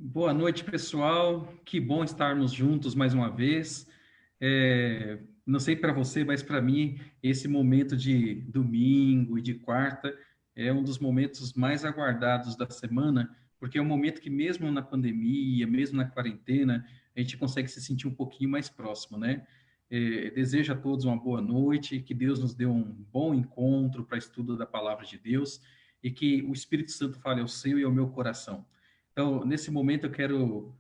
Boa noite, pessoal. Que bom estarmos juntos mais uma vez. Não sei para você, mas para mim, esse momento de domingo e de quarta é um dos momentos mais aguardados da semana, porque é um momento que, mesmo na pandemia, mesmo na quarentena, a gente consegue se sentir um pouquinho mais próximo, né? Desejo a todos uma boa noite, que Deus nos dê um bom encontro para estudo da palavra de Deus e que o Espírito Santo fale ao seu e ao meu coração. Então, nesse momento, eu quero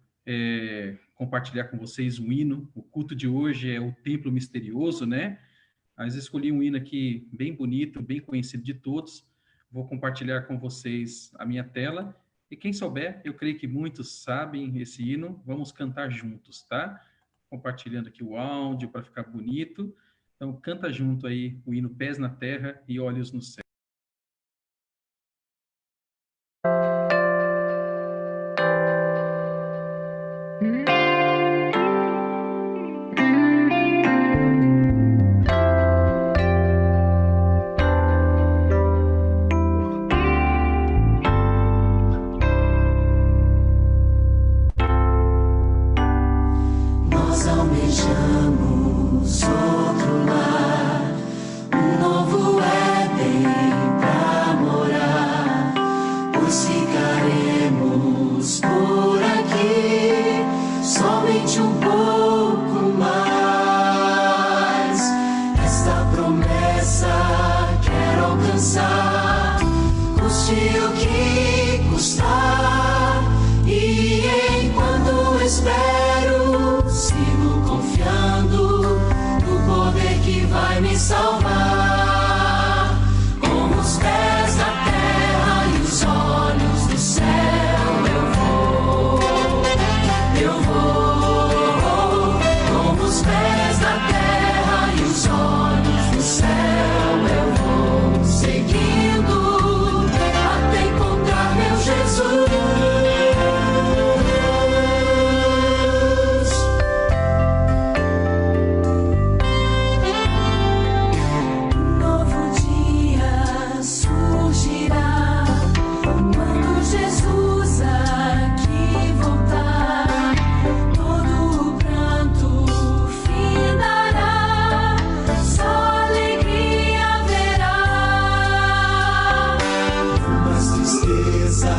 compartilhar com vocês um hino. O culto de hoje é o Templo Misterioso, né? Mas escolhi um hino aqui bem bonito, bem conhecido de todos. Vou compartilhar com vocês a minha tela. E quem souber, eu creio que muitos sabem esse hino. Vamos cantar juntos, tá? Compartilhando aqui o áudio para ficar bonito. Então, canta junto aí o hino Pés na Terra e Olhos no Céu. Nós almejamos outro lar, um novo Éden pra morar, pois ficaremos por aqui somente um pouco mais. Esta promessa quero alcançar, custe o que custar, e enquanto espero, sigo confiando no poder que vai me salvar. Com os pés na terra e os olhos no céu, eu vou. Com os pés na terra e os olhos no céu, eu vou seguindo até encontrar meu Jesus. Novo dia surgirá quando Jesus aqui voltar. Todo o pranto findará, só alegria haverá. Não mais tristeza,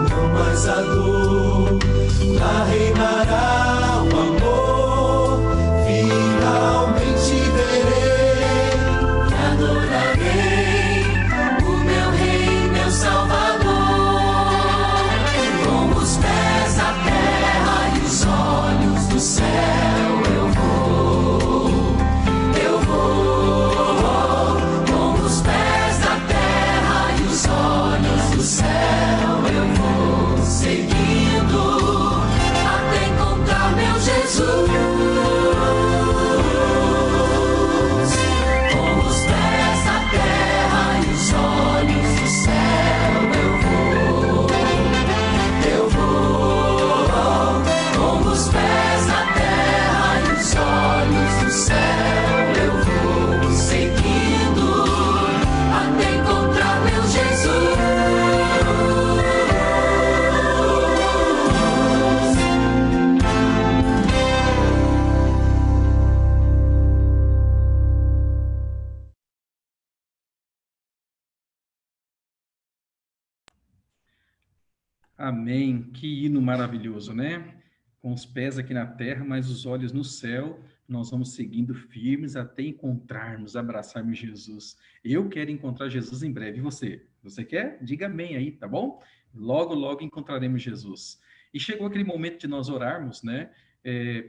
não mais a dor, lá reinará o amor. Finalmente verei e adorarei o meu Rei, meu Salvador. Com os pés na terra e os olhos no céu, eu vou. Com os pés na terra e os olhos no céu, eu vou seguindo até encontrar meu Jesus. Com os pés na terra e os olhos no céu, eu vou. Com os pés na terra e os olhos no céu, eu vou seguindo até encontrar meu Jesus. Amém. Que hino maravilhoso, né? Com os pés aqui na terra, mas os olhos no céu, nós vamos seguindo firmes até encontrarmos, abraçarmos Jesus. Eu quero encontrar Jesus em breve. E você? Você quer? Diga amém aí, tá bom? Logo, logo encontraremos Jesus. E chegou aquele momento de nós orarmos, né?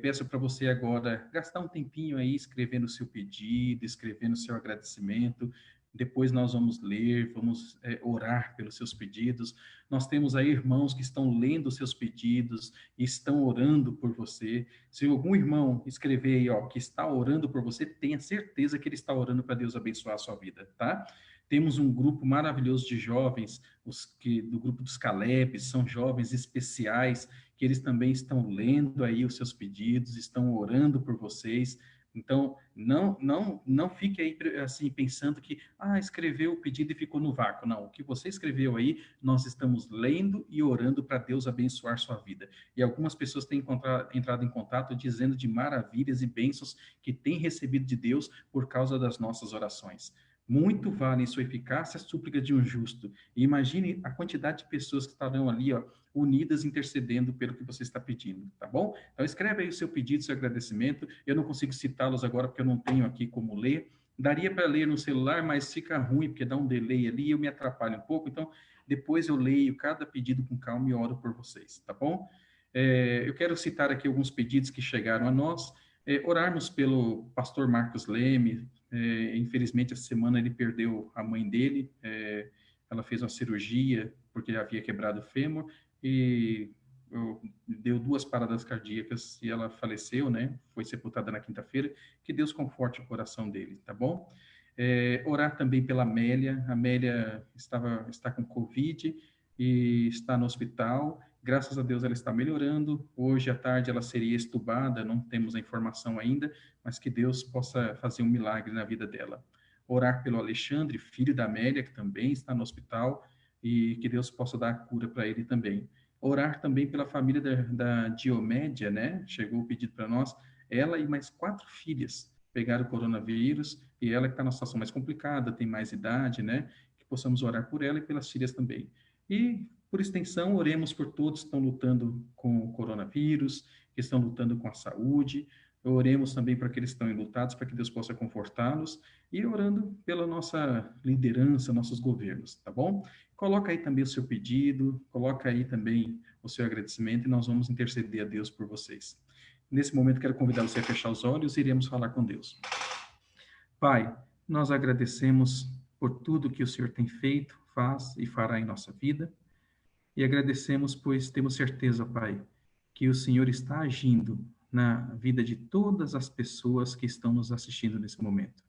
Peço para você agora gastar um tempinho aí escrevendo o seu pedido, escrevendo o seu agradecimento. Depois nós vamos ler, vamos orar pelos seus pedidos. Nós temos aí irmãos que estão lendo os seus pedidos, e estão orando por você. Se algum irmão escrever aí, ó, que está orando por você, tenha certeza que ele está orando para Deus abençoar a sua vida, tá? Temos um grupo maravilhoso de jovens, do grupo dos Caleb, são jovens especiais, que eles também estão lendo aí os seus pedidos, estão orando por vocês. Então, não fique aí assim pensando que escreveu o pedido e ficou no vácuo. Não, o que você escreveu aí, nós estamos lendo e orando para Deus abençoar sua vida. E algumas pessoas têm entrado em contato dizendo de maravilhas e bênçãos que têm recebido de Deus por causa das nossas orações. Muito vale em sua eficácia a súplica de um justo. E imagine a quantidade de pessoas que estarão ali, ó, unidas intercedendo pelo que você está pedindo, tá bom? Então escreve aí o seu pedido, seu agradecimento. Eu não consigo citá-los agora porque eu não tenho aqui como ler. Daria para ler no celular, mas fica ruim porque dá um delay ali e eu me atrapalho um pouco. Então depois eu leio cada pedido com calma e oro por vocês, tá bom? Eu quero citar aqui alguns pedidos que chegaram a nós. Orarmos pelo pastor Marcos Leme. Infelizmente, essa semana ele perdeu a mãe dele. Ela fez uma cirurgia porque havia quebrado o fêmur e deu 2 paradas cardíacas e ela faleceu, né? Foi sepultada na quinta-feira. Que Deus conforte o coração dele, tá bom? Orar também pela Amélia. A Amélia está com Covid e está no hospital. Graças a Deus ela está melhorando. Hoje à tarde ela seria estubada, não temos a informação ainda, mas que Deus possa fazer um milagre na vida dela. Orar pelo Alexandre, filho da Amélia, que também está no hospital, e que Deus possa dar a cura para ele também. Orar também pela família da Diomédia, né? Chegou o pedido para nós. Ela e mais 4 filhas pegaram o coronavírus, e ela que está numa situação mais complicada, tem mais idade, né? Que possamos orar por ela e pelas filhas também. E, por extensão, oremos por todos que estão lutando com o coronavírus, que estão lutando com a saúde. Oremos também para aqueles que estão enlutados, para que Deus possa confortá-los. E orando pela nossa liderança, nossos governos, tá bom? Coloca aí também o seu pedido, coloca aí também o seu agradecimento e nós vamos interceder a Deus por vocês. Nesse momento, quero convidar você a fechar os olhos e iremos falar com Deus. Pai, nós agradecemos por tudo que o Senhor tem feito, faz e fará em nossa vida. E agradecemos, pois temos certeza, Pai, que o Senhor está agindo na vida de todas as pessoas que estão nos assistindo nesse momento.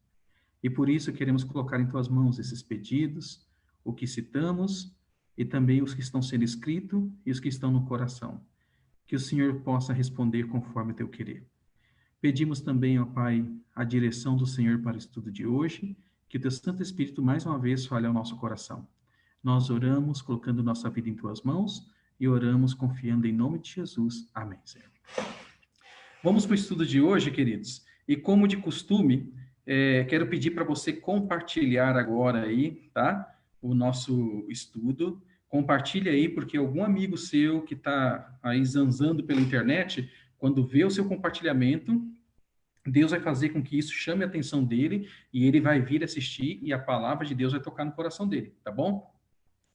E por isso queremos colocar em tuas mãos esses pedidos, o que citamos e também os que estão sendo escritos e os que estão no coração. Que o Senhor possa responder conforme o teu querer. Pedimos também, ó Pai, a direção do Senhor para o estudo de hoje, que o teu Santo Espírito mais uma vez fale ao nosso coração. Nós oramos colocando nossa vida em tuas mãos e oramos confiando em nome de Jesus. Amém, Senhor. Vamos para o estudo de hoje, queridos. E como de costume, quero pedir para você compartilhar agora aí, tá? O nosso estudo. Compartilha aí, porque algum amigo seu que está aí zanzando pela internet, quando vê o seu compartilhamento, Deus vai fazer com que isso chame a atenção dele e ele vai vir assistir e a palavra de Deus vai tocar no coração dele, tá bom?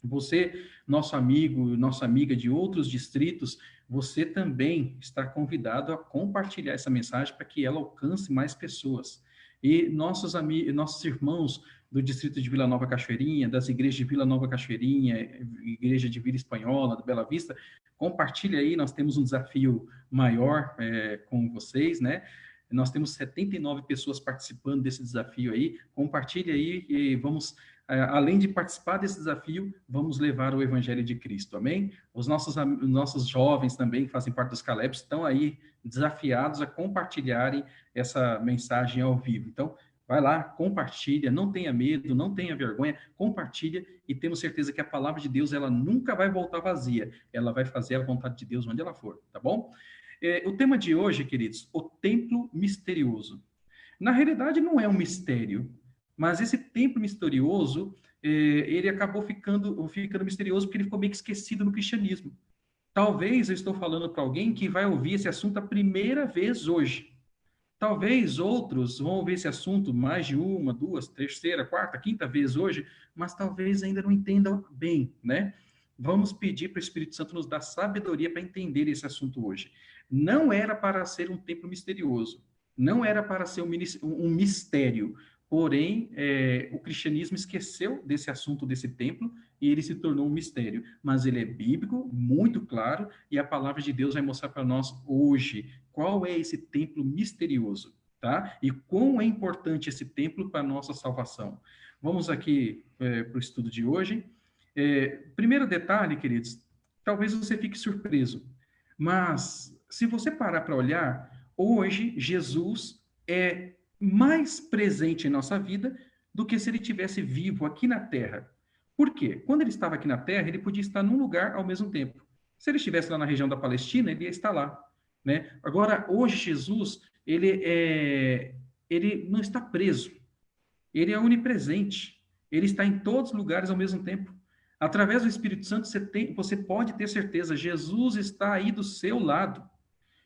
Você, nosso amigo, nossa amiga de outros distritos, você também está convidado a compartilhar essa mensagem para que ela alcance mais pessoas. E nossos amigos, nossos irmãos do distrito de Vila Nova Cachoeirinha, das igrejas de Vila Nova Cachoeirinha, igreja de Vila Espanhola, do Bela Vista, compartilhe aí, nós temos um desafio maior com vocês, né? Nós temos 79 pessoas participando desse desafio aí. Compartilhe aí e vamos, além de participar desse desafio, vamos levar o Evangelho de Cristo, amém? Os nossos jovens também, que fazem parte dos Calebs, estão aí desafiados a compartilharem essa mensagem ao vivo. Então, vai lá, compartilha, não tenha medo, não tenha vergonha, compartilha e temos certeza que a palavra de Deus, ela nunca vai voltar vazia. Ela vai fazer a vontade de Deus onde ela for, tá bom? O tema de hoje, queridos, o templo misterioso. Na realidade, não é um mistério, mas esse templo misterioso, ele acabou ficando misterioso porque ele ficou meio que esquecido no cristianismo. Talvez eu estou falando para alguém que vai ouvir esse assunto a primeira vez hoje. Talvez outros vão ouvir esse assunto mais de uma, duas, terceira, quarta, quinta vez hoje, mas talvez ainda não entendam bem, né? Vamos pedir para o Espírito Santo nos dar sabedoria para entender esse assunto hoje. Não era para ser um templo misterioso, não era para ser um mistério, porém, o cristianismo esqueceu desse assunto, desse templo, e ele se tornou um mistério. Mas ele é bíblico, muito claro, e a palavra de Deus vai mostrar para nós hoje qual é esse templo misterioso, tá? E quão é importante esse templo para a nossa salvação. Vamos aqui para o estudo de hoje. Primeiro detalhe, queridos, talvez você fique surpreso, mas se você parar para olhar, hoje Jesus é mais presente em nossa vida do que se ele tivesse vivo aqui na Terra. Por quê? Quando ele estava aqui na Terra, ele podia estar num lugar ao mesmo tempo. Se ele estivesse lá na região da Palestina, ele ia estar lá, né? Agora, hoje, Jesus, ele não está preso. Ele é onipresente. Ele está em todos os lugares ao mesmo tempo. Através do Espírito Santo, você pode ter certeza, Jesus está aí do seu lado.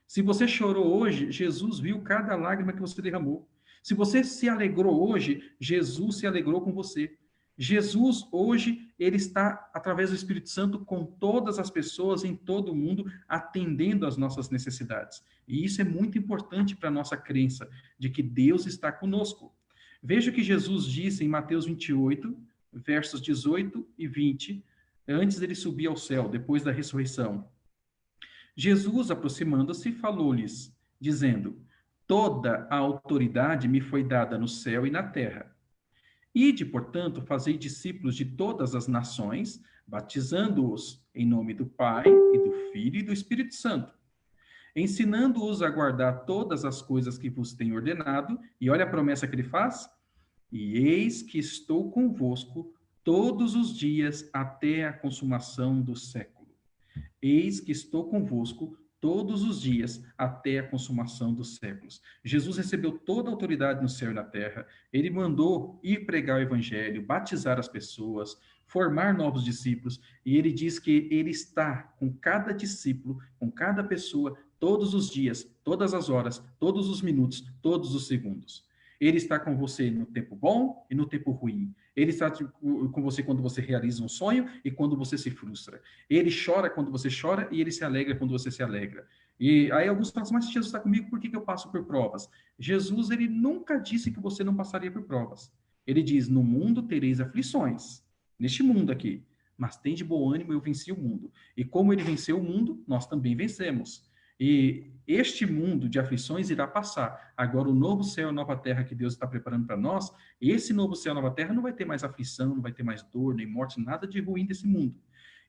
Se você chorou hoje, Jesus viu cada lágrima que você derramou. Se você se alegrou hoje, Jesus se alegrou com você. Jesus, hoje, ele está, através do Espírito Santo, com todas as pessoas em todo o mundo, atendendo às nossas necessidades. E isso é muito importante para a nossa crença, de que Deus está conosco. Veja o que Jesus disse em Mateus 28, versos 18 e 20, antes dele subir ao céu, depois da ressurreição. Jesus, aproximando-se, falou-lhes, dizendo: Toda a autoridade me foi dada no céu e na terra. Ide, portanto, fazei discípulos de todas as nações, batizando-os em nome do Pai, e do Filho e do Espírito Santo, ensinando-os a guardar todas as coisas que vos tenho ordenado, e olha a promessa que ele faz: e eis que estou convosco todos os dias até a consumação do século. Eis que estou convosco todos os dias até a consumação dos séculos. Jesus recebeu toda a autoridade no céu e na terra. Ele mandou ir pregar o evangelho, batizar as pessoas, formar novos discípulos, e ele diz que ele está com cada discípulo, com cada pessoa, todos os dias, todas as horas, todos os minutos, todos os segundos. Ele está com você no tempo bom e no tempo ruim. Ele está com você quando você realiza um sonho e quando você se frustra. Ele chora quando você chora e ele se alegra quando você se alegra. E aí alguns falam assim, mas se Jesus está comigo, por que eu passo por provas? Jesus, ele nunca disse que você não passaria por provas. Ele diz, no mundo tereis aflições. Neste mundo aqui. Mas tem de bom ânimo, eu venci o mundo. E como ele venceu o mundo, nós também vencemos. E este mundo de aflições irá passar. Agora, o novo céu e a nova terra que Deus está preparando para nós, esse novo céu e nova terra não vai ter mais aflição, não vai ter mais dor, nem morte, nada de ruim desse mundo.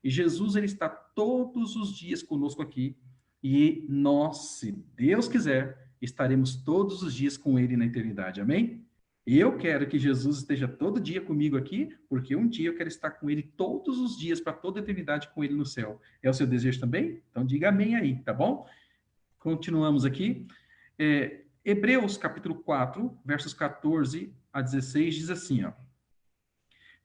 E Jesus, ele está todos os dias conosco aqui. E nós, se Deus quiser, estaremos todos os dias com ele na eternidade. Amém? E eu quero que Jesus esteja todo dia comigo aqui, porque um dia eu quero estar com ele todos os dias, para toda a eternidade com ele no céu. É o seu desejo também? Então diga amém aí, tá bom? Continuamos aqui. Hebreus, capítulo 4, versos 14 a 16, diz assim, ó.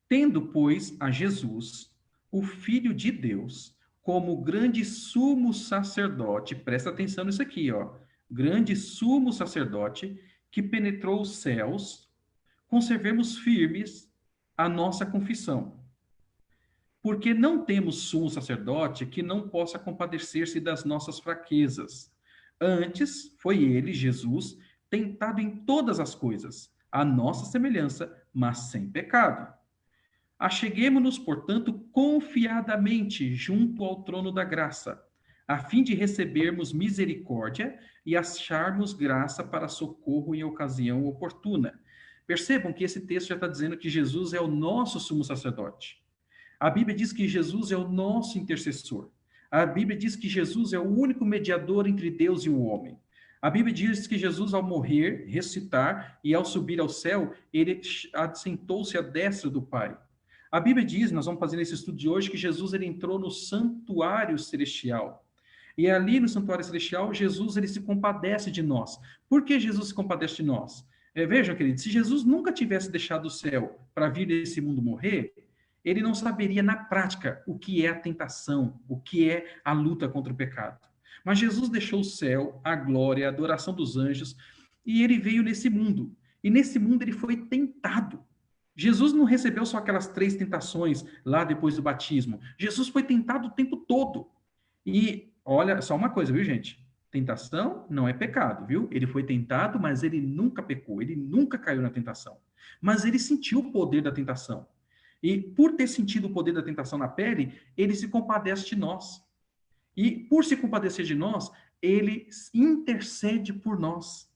Tendo, pois, a Jesus, o Filho de Deus, como grande sumo sacerdote, presta atenção nisso aqui, ó. Grande sumo sacerdote, que penetrou os céus, conservemos firmes a nossa confissão. Porque não temos sumo sacerdote que não possa compadecer-se das nossas fraquezas. Antes, foi ele, Jesus, tentado em todas as coisas, à nossa semelhança, mas sem pecado. Acheguemo-nos, portanto, confiadamente junto ao trono da graça, a fim de recebermos misericórdia e acharmos graça para socorro em ocasião oportuna. Percebam que esse texto já está dizendo que Jesus é o nosso sumo sacerdote. A Bíblia diz que Jesus é o nosso intercessor. A Bíblia diz que Jesus é o único mediador entre Deus e o homem. A Bíblia diz que Jesus, ao morrer, ressuscitar e ao subir ao céu, ele assentou-se à destra do Pai. A Bíblia diz, nós vamos fazer nesse estudo de hoje, que Jesus ele entrou no santuário celestial. E ali no santuário celestial, Jesus ele se compadece de nós. Por que Jesus se compadece de nós? Vejam, queridos, se Jesus nunca tivesse deixado o céu para vir nesse mundo morrer, ele não saberia na prática o que é a tentação, o que é a luta contra o pecado. Mas Jesus deixou o céu, a glória, a adoração dos anjos, e ele veio nesse mundo. E nesse mundo ele foi tentado. Jesus não recebeu só aquelas 3 tentações lá depois do batismo. Jesus foi tentado o tempo todo. E olha, só uma coisa, viu, gente? Tentação não é pecado, viu? Ele foi tentado, mas ele nunca pecou, ele nunca caiu na tentação. Mas ele sentiu o poder da tentação. E por ter sentido o poder da tentação na pele, ele se compadece de nós. E por se compadecer de nós, ele intercede por nós.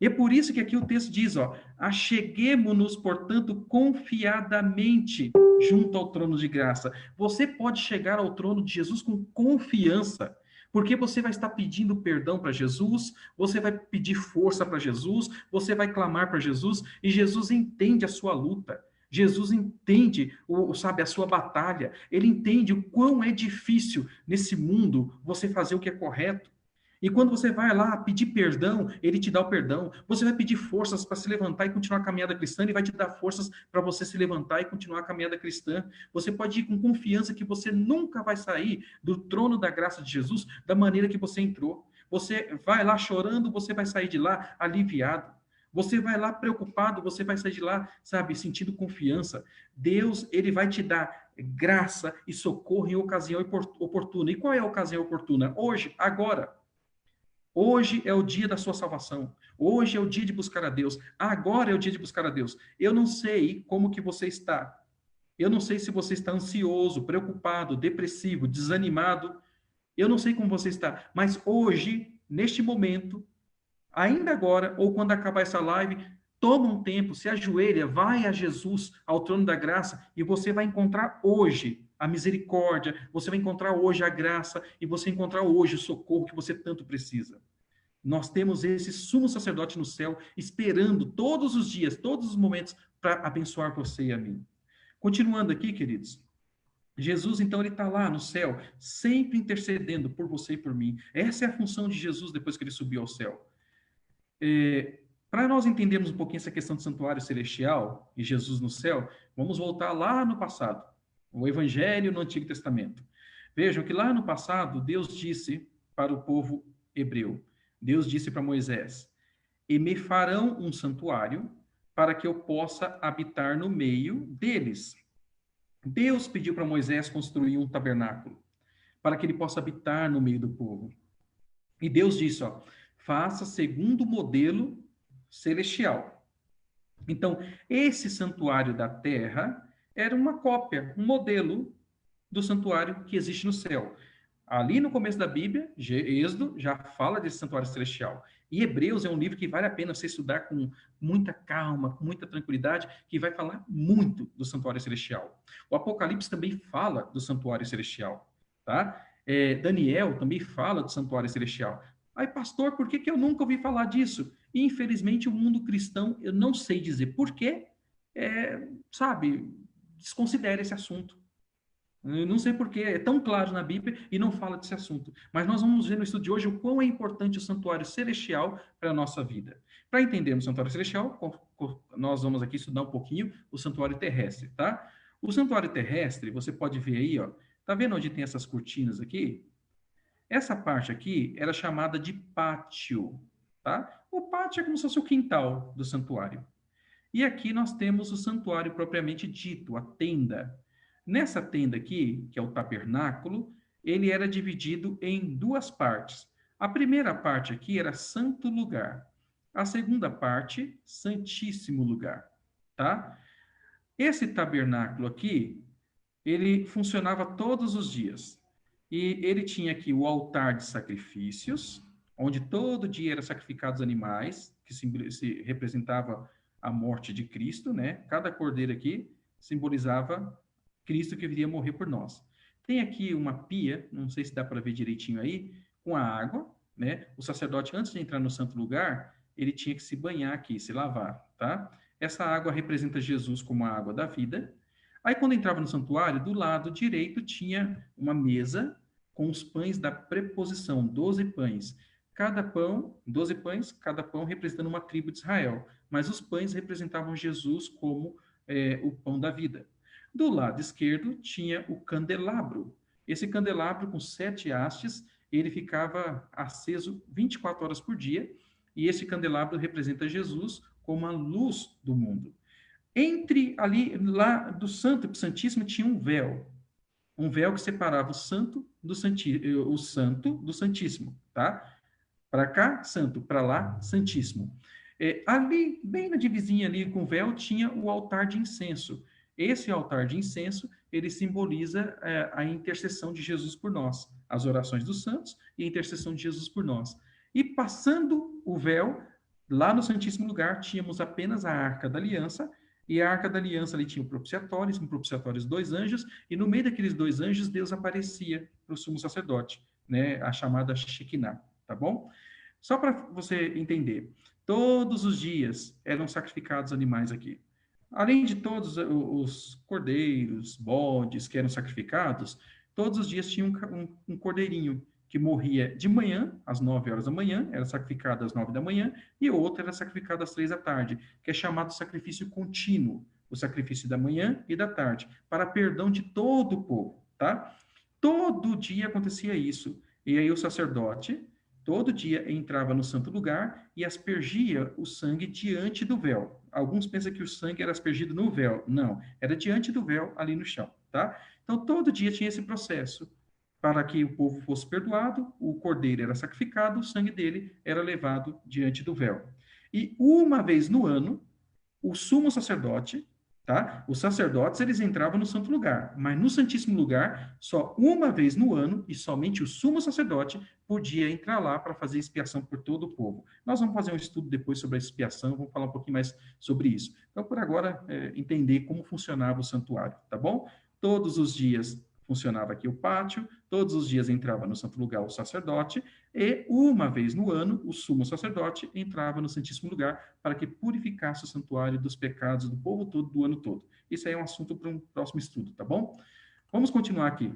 E é por isso que aqui o texto diz, ó, acheguemo-nos, portanto, confiadamente junto ao trono de graça. Você pode chegar ao trono de Jesus com confiança. Porque você vai estar pedindo perdão para Jesus, você vai pedir força para Jesus, você vai clamar para Jesus, e Jesus entende a sua luta. Jesus entende, sabe, a sua batalha. Ele entende o quão é difícil nesse mundo você fazer o que é correto. E quando você vai lá pedir perdão, ele te dá o perdão. Você vai pedir forças para se levantar e continuar a caminhada cristã, ele vai te dar forças para você se levantar e continuar a caminhada cristã. Você pode ir com confiança que você nunca vai sair do trono da graça de Jesus da maneira que você entrou. Você vai lá chorando, você vai sair de lá aliviado. Você vai lá preocupado, você vai sair de lá, sabe, sentindo confiança. Deus, ele vai te dar graça e socorro em ocasião oportuna. E qual é a ocasião oportuna? Hoje, agora. Hoje é o dia da sua salvação. Hoje é o dia de buscar a Deus. Agora é o dia de buscar a Deus. Eu não sei como que você está. Eu não sei se você está ansioso, preocupado, depressivo, desanimado. Eu não sei como você está. Mas hoje, neste momento, ainda agora, ou quando acabar essa live, toma um tempo, se ajoelha, vai a Jesus, ao trono da graça, e você vai encontrar hoje a misericórdia, você vai encontrar hoje a graça, e você vai encontrar hoje o socorro que você tanto precisa. Nós temos esse sumo sacerdote no céu, esperando todos os dias, todos os momentos, para abençoar você e a mim. Continuando aqui, queridos, Jesus, então, ele está lá no céu, sempre intercedendo por você e por mim. Essa é a função de Jesus depois que ele subiu ao céu. Para nós entendermos um pouquinho essa questão do santuário celestial e Jesus no céu, vamos voltar lá no passado, o Evangelho no Antigo Testamento. Vejam que lá no passado, Deus disse para o povo hebreu, Deus disse para Moisés, e me farão um santuário para que eu possa habitar no meio deles. Deus pediu para Moisés construir um tabernáculo, para que ele possa habitar no meio do povo. E Deus disse, ó, faça segundo o modelo celestial. Então, esse santuário da terra era uma cópia, um modelo do santuário que existe no céu. Ali no começo da Bíblia, Êxodo já fala desse santuário celestial. E Hebreus é um livro que vale a pena você estudar com muita calma, com muita tranquilidade, que vai falar muito do santuário celestial. O Apocalipse também fala do santuário celestial, tá? Daniel também fala do santuário celestial. Aí, pastor, por que eu nunca ouvi falar disso? E, infelizmente, o mundo cristão, eu não sei dizer por quê, sabe, desconsidera esse assunto. Eu não sei porque é tão claro na Bíblia e não fala desse assunto. Mas nós vamos ver no estudo de hoje o quão é importante o santuário celestial para a nossa vida. Para entendermos o santuário celestial, nós vamos aqui estudar um pouquinho o santuário terrestre, tá? O santuário terrestre, você pode ver aí, ó. Tá vendo onde tem essas cortinas aqui? Essa parte aqui era chamada de pátio, tá? O pátio é como se fosse o quintal do santuário. E aqui nós temos o santuário propriamente dito, a tenda. Nessa tenda aqui, que é o tabernáculo, ele era dividido em duas partes. A primeira parte aqui era santo lugar. A segunda parte, santíssimo lugar, tá? Esse tabernáculo aqui, ele funcionava todos os dias. E ele tinha aqui o altar de sacrifícios, onde todo dia eram sacrificados animais, que se representava a morte de Cristo, né? Cada cordeiro aqui simbolizava Cristo que viria morrer por nós. Tem aqui uma pia, não sei se dá para ver direitinho aí, com a água, né? O sacerdote, antes de entrar no santo lugar, ele tinha que se banhar aqui, se lavar, tá? Essa água representa Jesus como a água da vida. Aí, quando entrava no santuário, do lado direito tinha uma mesa com os pães da preposição, 12 pães. Cada pão, 12 pães, cada pão representando uma tribo de Israel. Mas os pães representavam Jesus como o pão da vida. Do lado esquerdo tinha o candelabro. Esse candelabro com 7 hastes, ele ficava aceso 24 horas por dia, e esse candelabro representa Jesus como a luz do mundo. Entre ali, lá do santo para o santíssimo, tinha um véu que separava o santo do santíssimo, tá? Para cá, santo, para lá, santíssimo. Ali, bem na divisinha ali com o véu, tinha o altar de incenso. Esse altar de incenso, ele simboliza a intercessão de Jesus por nós, as orações dos santos e a intercessão de Jesus por nós. E passando o véu, lá no Santíssimo Lugar, tínhamos apenas a Arca da Aliança, e a Arca da Aliança ali tinha o propiciatório, 2 anjos, e no meio daqueles 2 anjos, Deus aparecia para o sumo sacerdote. né, a chamada Shekinah, tá bom? Só para você entender, todos os dias eram sacrificados animais aqui. Além de todos os cordeiros, bodes que eram sacrificados, todos os dias tinha um cordeirinho que morria de manhã, às 9 horas da manhã, era sacrificado às 9 da manhã, e outro era sacrificado às 3 da tarde, que é chamado sacrifício contínuo, o sacrifício da manhã e da tarde, para perdão de todo o povo, tá? Todo dia acontecia isso. E aí o sacerdote, todo dia, entrava no santo lugar e aspergia o sangue diante do véu. Alguns pensam que o sangue era aspergido no véu. Não, era diante do véu, ali no chão, tá? Então, todo dia tinha esse processo. Para que o povo fosse perdoado, o cordeiro era sacrificado, o sangue dele era levado diante do véu. E uma vez no ano, o sumo sacerdote, tá? Os sacerdotes, eles entravam no santo lugar, mas no santíssimo lugar, só uma vez no ano, e somente o sumo sacerdote podia entrar lá para fazer expiação por todo o povo. Nós vamos fazer um estudo depois sobre a expiação, vamos falar um pouquinho mais sobre isso. Então, por agora, entender como funcionava o santuário, tá bom? Todos os dias funcionava aqui o pátio, todos os dias entrava no santo lugar o sacerdote, e uma vez no ano, o sumo sacerdote entrava no Santíssimo Lugar para que purificasse o santuário dos pecados do povo todo, do ano todo. Isso aí é um assunto para um próximo estudo, tá bom? Vamos continuar aqui.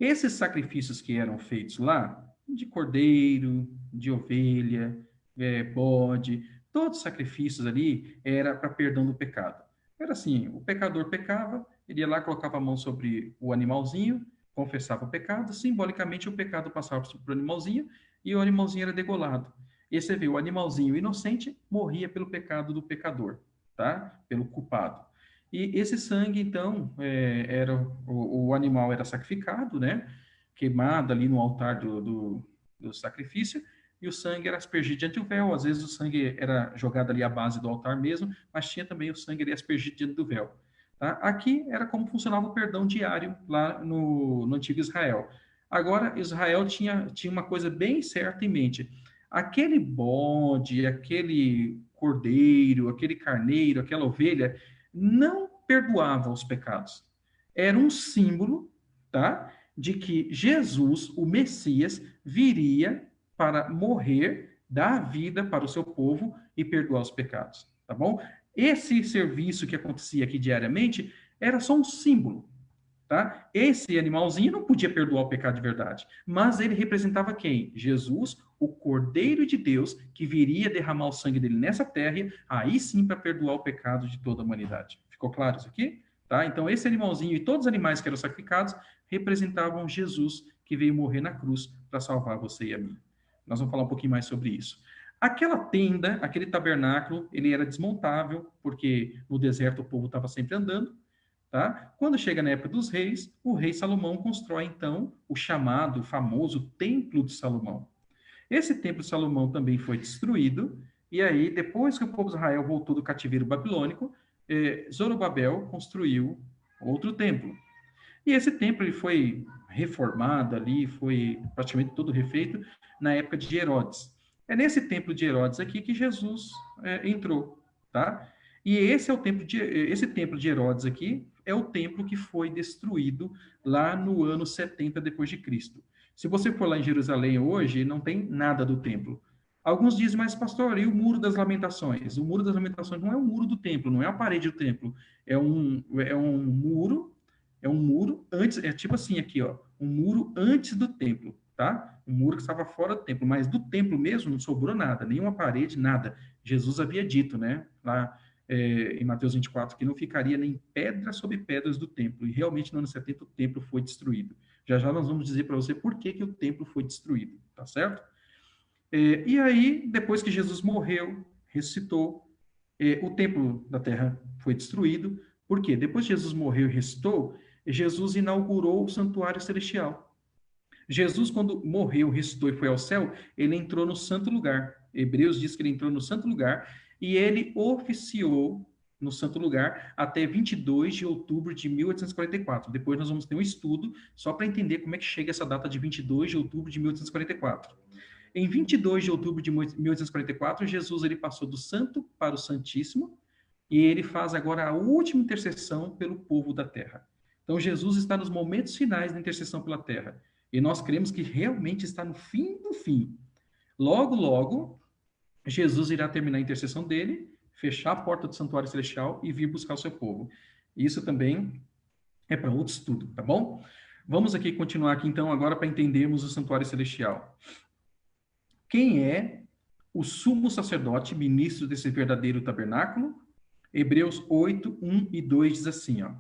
Esses sacrifícios que eram feitos lá, de cordeiro, de ovelha, bode, todos os sacrifícios ali era para perdão do pecado. Era assim, o pecador pecava, ele ia lá, colocava a mão sobre o animalzinho, confessava o pecado, simbolicamente o pecado passava para o animalzinho e o animalzinho era degolado. E você vê, o animalzinho inocente morria pelo pecado do pecador, tá? Pelo culpado. E esse sangue, então, o animal era sacrificado, né? Queimado ali no altar do sacrifício, e o sangue era aspergido diante do véu. Às vezes o sangue era jogado ali à base do altar mesmo, mas tinha também o sangue ali aspergido diante do véu. Tá? Aqui era como funcionava o perdão diário lá no antigo Israel. Agora, Israel tinha uma coisa bem certa em mente. Aquele bode, aquele cordeiro, aquele carneiro, aquela ovelha, não perdoava os pecados. Era um símbolo, tá? De que Jesus, o Messias, viria para morrer, dar vida para o seu povo e perdoar os pecados, tá bom? Esse serviço que acontecia aqui diariamente era só um símbolo, tá? Esse animalzinho não podia perdoar o pecado de verdade, mas ele representava quem? Jesus, o Cordeiro de Deus, que viria derramar o sangue dele nessa terra, aí sim para perdoar o pecado de toda a humanidade. Ficou claro isso aqui? Tá? Então, esse animalzinho e todos os animais que eram sacrificados representavam Jesus, que veio morrer na cruz para salvar você e a mim. Nós vamos falar um pouquinho mais sobre isso. Aquela tenda, aquele tabernáculo, ele era desmontável, porque no deserto o povo estava sempre andando, tá? Quando chega na época dos reis, o rei Salomão constrói, então, o chamado, famoso Templo de Salomão. Esse Templo de Salomão também foi destruído, e aí, depois que o povo de Israel voltou do cativeiro babilônico, Zorobabel construiu outro templo. E esse templo ele foi reformado ali, foi praticamente todo refeito na época de Herodes. É nesse templo de Herodes aqui que Jesus entrou, tá? E esse templo de Herodes aqui é o templo que foi destruído lá no ano 70 depois de Cristo. Se você for lá em Jerusalém hoje, não tem nada do templo. Alguns dizem, mas pastor, e o Muro das Lamentações? O Muro das Lamentações não é o muro do templo, não é a parede do templo. É um muro antes, é tipo assim aqui, ó, um muro antes do templo, tá? Um muro que estava fora do templo, mas do templo mesmo não sobrou nada, nenhuma parede, nada. Jesus havia dito, né, lá em Mateus 24, que não ficaria nem pedra sobre pedras do templo, e realmente no ano 70 o templo foi destruído. Já já nós vamos dizer para você por que o templo foi destruído, tá certo? E aí, depois que Jesus morreu, ressuscitou, o templo da terra foi destruído. Por quê? Depois que Jesus morreu e ressuscitou, Jesus inaugurou o santuário celestial. Jesus, quando morreu, ressuscitou e foi ao céu, ele entrou no santo lugar. Hebreus diz que ele entrou no santo lugar e ele oficiou no santo lugar até 22 de outubro de 1844. Depois nós vamos ter um estudo só para entender como é que chega essa data de 22 de outubro de 1844. Em 22 de outubro de 1844, Jesus ele passou do santo para o santíssimo e ele faz agora a última intercessão pelo povo da terra. Então, Jesus está nos momentos finais da intercessão pela terra. E nós cremos que realmente está no fim do fim. Logo, logo, Jesus irá terminar a intercessão dele, fechar a porta do santuário celestial e vir buscar o seu povo. Isso também é para outro estudo, tá bom? Vamos aqui continuar aqui então agora para entendermos o santuário celestial. Quem é o sumo sacerdote, ministro desse verdadeiro tabernáculo? Hebreus 8, 1 e 2 diz assim, ó.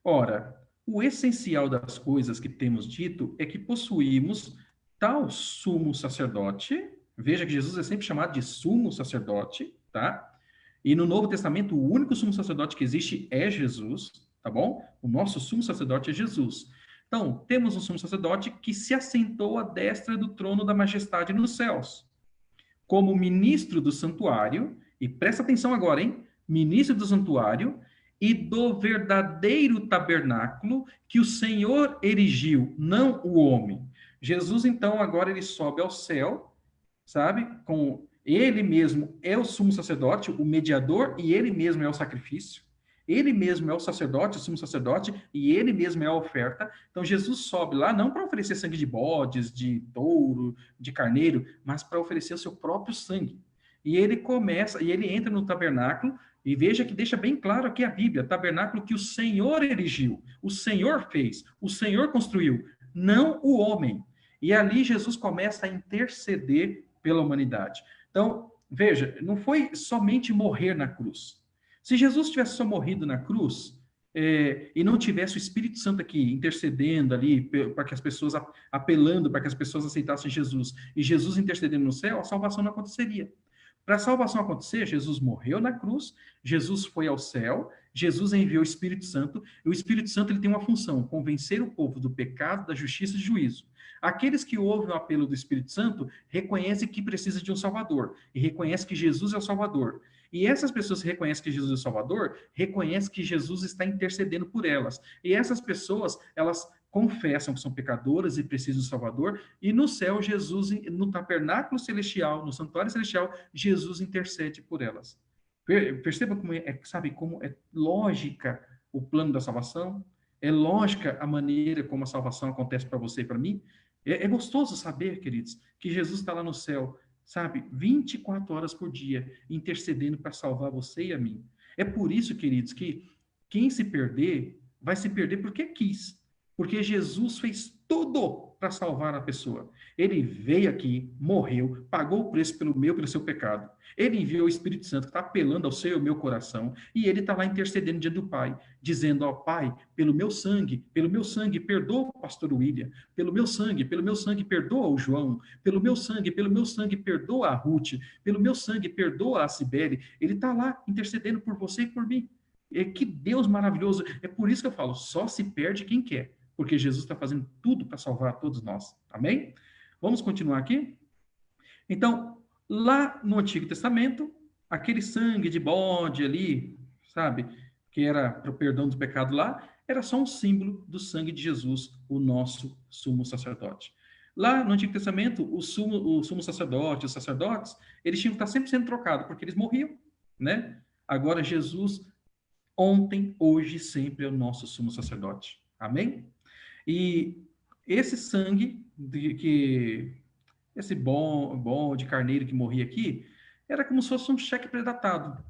Ora, o essencial das coisas que temos dito é que possuímos tal sumo sacerdote. Veja que Jesus é sempre chamado de sumo sacerdote, tá? E no Novo Testamento, o único sumo sacerdote que existe é Jesus, tá bom? O nosso sumo sacerdote é Jesus. Então, temos um sumo sacerdote que se assentou à destra do trono da majestade nos céus. Como ministro do santuário, e presta atenção agora, hein? Ministro do santuário e do verdadeiro tabernáculo que o Senhor erigiu, não o homem. Jesus, então, agora ele sobe ao céu, sabe? Com ele mesmo é o sumo sacerdote, o mediador, e ele mesmo é o sacrifício. Ele mesmo é o sacerdote, o sumo sacerdote, e ele mesmo é a oferta. Então, Jesus sobe lá não para oferecer sangue de bodes, de touro, de carneiro, mas para oferecer o seu próprio sangue. E ele começa, e ele entra no tabernáculo, e veja que deixa bem claro aqui a Bíblia, tabernáculo que o Senhor erigiu, o Senhor fez, o Senhor construiu, não o homem. E ali Jesus começa a interceder pela humanidade. Então, veja, não foi somente morrer na cruz. Se Jesus tivesse só morrido na cruz, e não tivesse o Espírito Santo aqui intercedendo ali para que as pessoas, apelando para que as pessoas aceitassem Jesus, e Jesus intercedendo no céu, a salvação não aconteceria. Para a salvação acontecer, Jesus morreu na cruz, Jesus foi ao céu, Jesus enviou o Espírito Santo, e o Espírito Santo ele tem uma função, convencer o povo do pecado, da justiça e do juízo. Aqueles que ouvem o apelo do Espírito Santo reconhecem que precisa de um Salvador, e reconhecem que Jesus é o Salvador. E essas pessoas que reconhecem que Jesus é o Salvador, reconhecem que Jesus está intercedendo por elas. E essas pessoas, elas confessam que são pecadoras e precisam do Salvador, e no céu, Jesus, no tabernáculo celestial, no santuário celestial, Jesus intercede por elas. Perceba como sabe, como é lógica o plano da salvação? É lógica a maneira como a salvação acontece para você e para mim? É gostoso saber, queridos, que Jesus está lá no céu, sabe, 24 horas por dia, intercedendo para salvar você e a mim. É por isso, queridos, que quem se perder, vai se perder porque quis. Porque Jesus fez tudo para salvar a pessoa. Ele veio aqui, morreu, pagou o preço pelo meu, pelo seu pecado. Ele enviou o Espírito Santo, que está apelando ao seu e ao meu coração, e ele está lá intercedendo diante do Pai, dizendo ao Pai, pelo meu sangue, perdoa o pastor William, pelo meu sangue, perdoa o João, pelo meu sangue, perdoa a Ruth, pelo meu sangue, perdoa a Cibele. Ele está lá intercedendo por você e por mim. Que Deus maravilhoso. É por isso que eu falo, só se perde quem quer, porque Jesus está fazendo tudo para salvar todos nós. Amém? Vamos continuar aqui? Então, lá no Antigo Testamento, aquele sangue de bode ali, sabe, que era para o perdão do pecado lá, era só um símbolo do sangue de Jesus, o nosso sumo sacerdote. Lá no Antigo Testamento, o sumo sacerdote, os sacerdotes, eles tinham que estar sempre sendo trocados, porque eles morriam, né? Agora, Jesus, ontem, hoje e sempre é o nosso sumo sacerdote. Amém? E esse sangue esse bom de carneiro que morria aqui, era como se fosse um cheque predatado.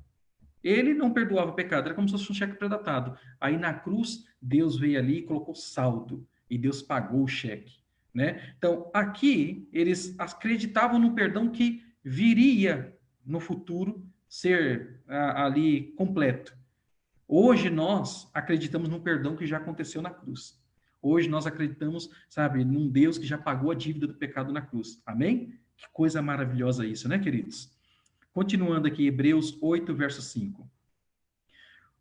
Ele não perdoava o pecado, era como se fosse um cheque predatado. Aí na cruz, Deus veio ali e colocou saldo, e Deus pagou o cheque, né? Então, aqui, eles acreditavam no perdão que viria no futuro ser ali completo. Hoje nós acreditamos no perdão que já aconteceu na cruz. Hoje nós acreditamos, sabe, num Deus que já pagou a dívida do pecado na cruz. Amém? Que coisa maravilhosa isso, né, queridos? Continuando aqui, Hebreus 8, verso 5.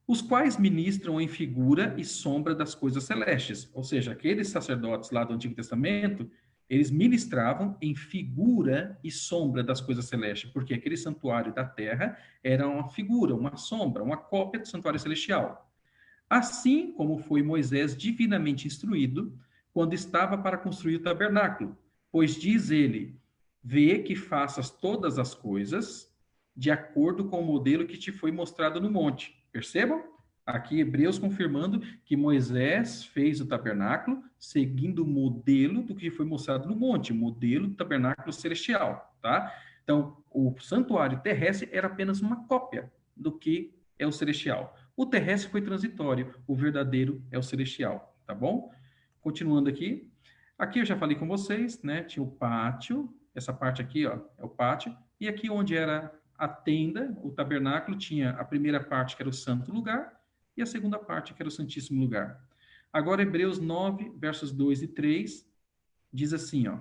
Os quais ministram em figura e sombra das coisas celestes. Ou seja, aqueles sacerdotes lá do Antigo Testamento, eles ministravam em figura e sombra das coisas celestes, porque aquele santuário da terra era uma figura, uma sombra, uma cópia do santuário celestial. Assim como foi Moisés divinamente instruído quando estava para construir o tabernáculo, pois diz ele, vê que faças todas as coisas de acordo com o modelo que te foi mostrado no monte. Percebam? Aqui, Hebreus confirmando que Moisés fez o tabernáculo seguindo o modelo do que foi mostrado no monte, o modelo do tabernáculo celestial, tá? Então, o santuário terrestre era apenas uma cópia do que é o celestial. O terrestre foi transitório, o verdadeiro é o celestial, tá bom? Continuando aqui. Aqui eu já falei com vocês, né? Tinha o pátio, essa parte aqui, ó, é o pátio, e aqui onde era a tenda, o tabernáculo, tinha a primeira parte que era o santo lugar, e a segunda parte, que era o Santíssimo Lugar. Agora, Hebreus 9, versos 2 e 3, diz assim, ó.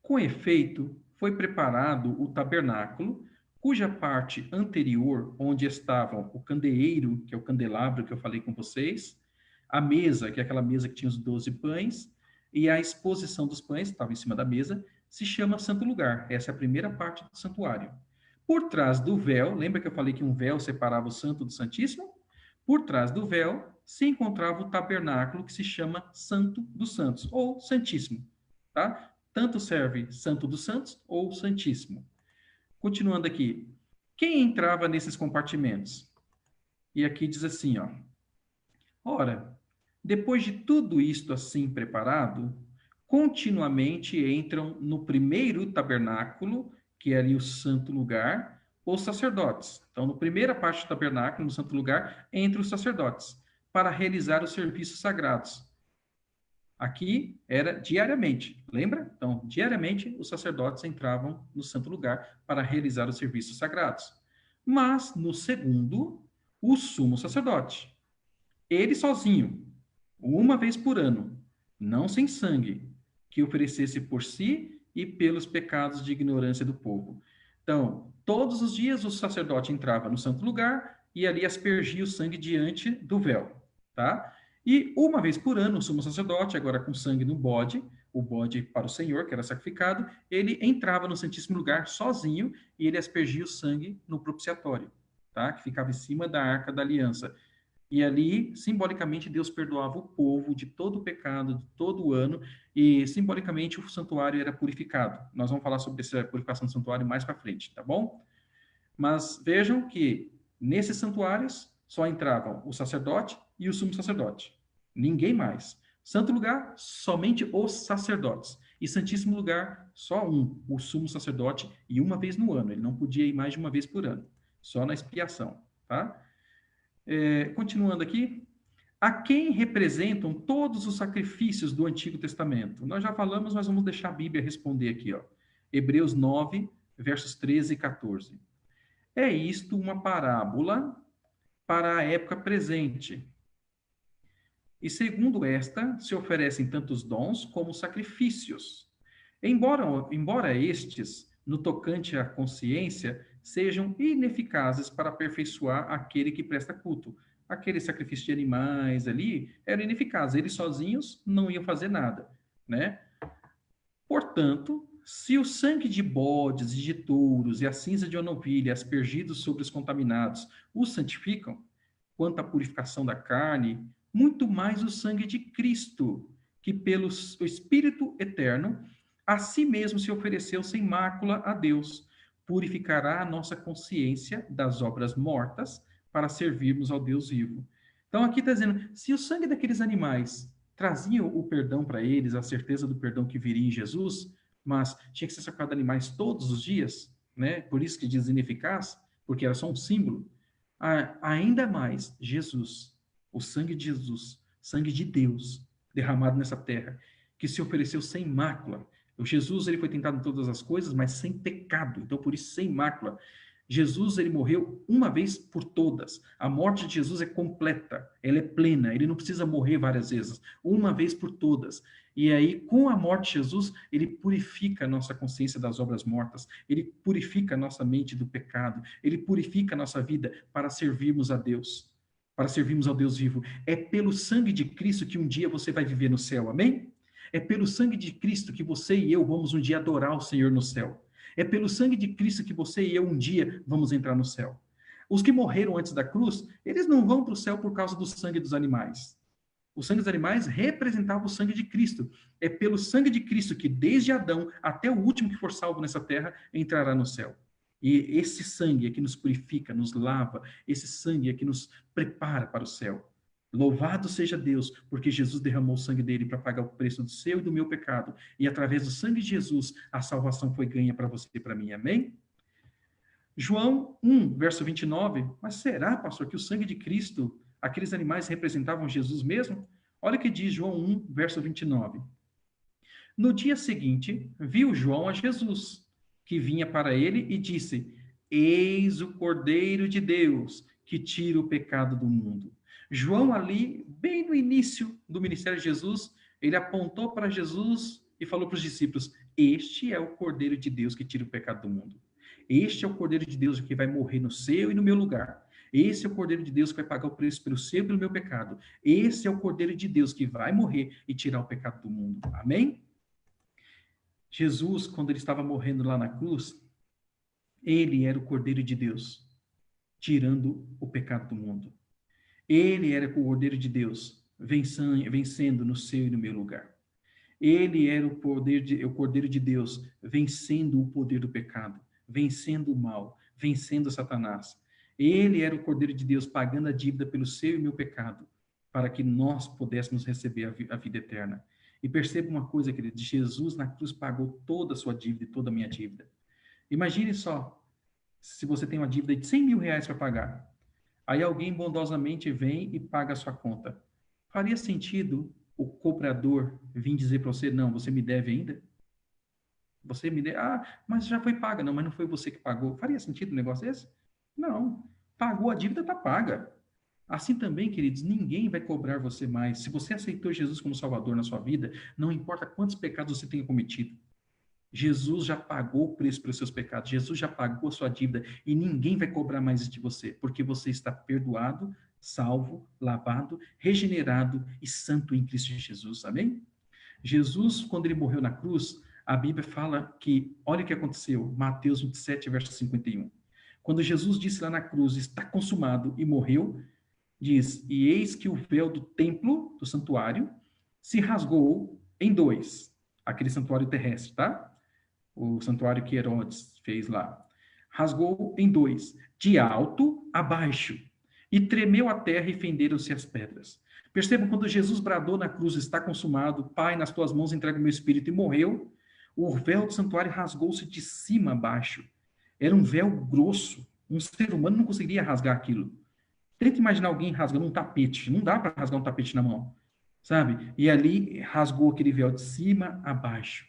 Com efeito, foi preparado o tabernáculo, cuja parte anterior, onde estavam o candeeiro, que é o candelabro que eu falei com vocês, a mesa, que é aquela mesa que tinha os 12 pães, e a exposição dos pães, que estava em cima da mesa, se chama Santo Lugar. Essa é a primeira parte do santuário. Por trás do véu, lembra que eu falei que um véu separava o Santo do Santíssimo? Por trás do véu se encontrava o tabernáculo que se chama Santo dos Santos, ou Santíssimo, tá? Tanto serve Santo dos Santos ou Santíssimo. Continuando aqui, quem entrava nesses compartimentos? E aqui diz assim, ó. Ora, depois de tudo isto assim preparado, continuamente entram no primeiro tabernáculo, que é ali o santo lugar, os sacerdotes. Então, na primeira parte do tabernáculo, no santo lugar, entram os sacerdotes, para realizar os serviços sagrados. Aqui era diariamente, lembra? Então, diariamente, os sacerdotes entravam no santo lugar para realizar os serviços sagrados. Mas, no segundo, o sumo sacerdote. Ele sozinho, uma vez por ano, não sem sangue, que oferecesse por si e pelos pecados de ignorância do povo. Então, todos os dias o sacerdote entrava no santo lugar e ali aspergia o sangue diante do véu, tá? E uma vez por ano, o sumo sacerdote, agora com sangue no bode, o bode para o Senhor, que era sacrificado, ele entrava no Santíssimo Lugar sozinho e ele aspergia o sangue no propiciatório, tá? Que ficava em cima da Arca da Aliança. E ali, simbolicamente, Deus perdoava o povo de todo o pecado, de todo o ano, e simbolicamente o santuário era purificado. Nós vamos falar sobre essa purificação do santuário mais para frente, tá bom? Mas vejam que nesses santuários só entravam o sacerdote e o sumo sacerdote. Ninguém mais. Santo lugar, somente os sacerdotes. E Santíssimo lugar, só um, o sumo sacerdote, e uma vez no ano. Ele não podia ir mais de uma vez por ano, só na expiação, tá? Continuando aqui, a quem representam todos os sacrifícios do Antigo Testamento? Nós já falamos, mas vamos deixar a Bíblia responder aqui, ó. Hebreus 9, versos 13 e 14. É isto uma parábola para a época presente. E segundo esta, se oferecem tantos dons como sacrifícios. Embora estes, no tocante à consciência, sejam ineficazes para aperfeiçoar aquele que presta culto. Aquele sacrifício de animais ali era ineficaz, eles sozinhos não iam fazer nada, né? Portanto, se o sangue de bodes e de touros e a cinza de uma novilha aspergidos sobre os contaminados os santificam, quanto à purificação da carne, muito mais o sangue de Cristo, que pelo Espírito eterno a si mesmo se ofereceu sem mácula a Deus, purificará a nossa consciência das obras mortas para servirmos ao Deus vivo. Então aqui está dizendo, se o sangue daqueles animais trazia o perdão para eles, a certeza do perdão que viria em Jesus, mas tinha que ser sacrificado animais todos os dias, né? Por isso que diz ineficaz, porque era só um símbolo. Ainda mais, Jesus, o sangue de Jesus, sangue de Deus, derramado nessa terra, que se ofereceu sem mácula. O Jesus, ele foi tentado em todas as coisas, mas sem pecado, então por isso sem mácula. Jesus, ele morreu uma vez por todas. A morte de Jesus é completa, ela é plena, ele não precisa morrer várias vezes, uma vez por todas. E aí, com a morte de Jesus, ele purifica a nossa consciência das obras mortas, ele purifica a nossa mente do pecado, ele purifica a nossa vida para servirmos a Deus, para servirmos ao Deus vivo. É pelo sangue de Cristo que um dia você vai viver no céu, amém? É pelo sangue de Cristo que você e eu vamos um dia adorar o Senhor no céu. É pelo sangue de Cristo que você e eu um dia vamos entrar no céu. Os que morreram antes da cruz, eles não vão para o céu por causa do sangue dos animais. O sangue dos animais representava o sangue de Cristo. É pelo sangue de Cristo que desde Adão até o último que for salvo nessa terra entrará no céu. E esse sangue é que nos purifica, nos lava, esse sangue é que nos prepara para o céu. Louvado seja Deus, porque Jesus derramou o sangue dele para pagar o preço do seu e do meu pecado. E através do sangue de Jesus, a salvação foi ganha para você e para mim. Amém? João 1, verso 29. Mas será, pastor, que o sangue de Cristo, aqueles animais representavam Jesus mesmo? Olha o que diz João 1, verso 29. No dia seguinte, viu João a Jesus, que vinha para ele e disse: Eis o Cordeiro de Deus, que tira o pecado do mundo. João ali, bem no início do ministério de Jesus, ele apontou para Jesus e falou para os discípulos: Este é o Cordeiro de Deus que tira o pecado do mundo. Este é o Cordeiro de Deus que vai morrer no seu e no meu lugar. Esse é o Cordeiro de Deus que vai pagar o preço pelo seu e pelo meu pecado. Esse é o Cordeiro de Deus que vai morrer e tirar o pecado do mundo. Amém? Jesus, quando ele estava morrendo lá na cruz, ele era o Cordeiro de Deus, tirando o pecado do mundo. Ele era o Cordeiro de Deus, vencendo no seu e no meu lugar. Ele era o Cordeiro de Deus, vencendo o poder do pecado, vencendo o mal, vencendo Satanás. Ele era o Cordeiro de Deus, pagando a dívida pelo seu e meu pecado, para que nós pudéssemos receber a vida eterna. E perceba uma coisa, querido, Jesus na cruz pagou toda a sua dívida e toda a minha dívida. Imagine só, se você tem uma dívida de 100 mil reais para pagar, aí alguém bondosamente vem e paga a sua conta. Faria sentido o cobrador vir dizer para você: não, você me deve ainda? Você me deve? Ah, mas já foi paga. Não, mas não foi você que pagou. Faria sentido um negócio desse? Não. Pagou a dívida, está paga. Assim também, queridos, ninguém vai cobrar você mais. Se você aceitou Jesus como Salvador na sua vida, não importa quantos pecados você tenha cometido, Jesus já pagou o preço pelos seus pecados, Jesus já pagou a sua dívida e ninguém vai cobrar mais de você, porque você está perdoado, salvo, lavado, regenerado e santo em Cristo Jesus, amém? Jesus, quando ele morreu na cruz, a Bíblia fala que, olha o que aconteceu, Mateus 27, verso 51. Quando Jesus disse lá na cruz, está consumado, e morreu, diz: e eis que o véu do templo, do santuário, se rasgou em dois. Aquele santuário terrestre, tá? O santuário que Herodes fez lá. Rasgou em dois, de alto a baixo, e tremeu a terra e fenderam-se as pedras. Percebam, quando Jesus bradou na cruz: está consumado, Pai, nas tuas mãos entrego o meu espírito, e morreu, o véu do santuário rasgou-se de cima a baixo. Era um véu grosso, um ser humano não conseguiria rasgar aquilo. Tenta imaginar alguém rasgando um tapete. Não dá para rasgar um tapete na mão, sabe? E ali rasgou aquele véu de cima a baixo.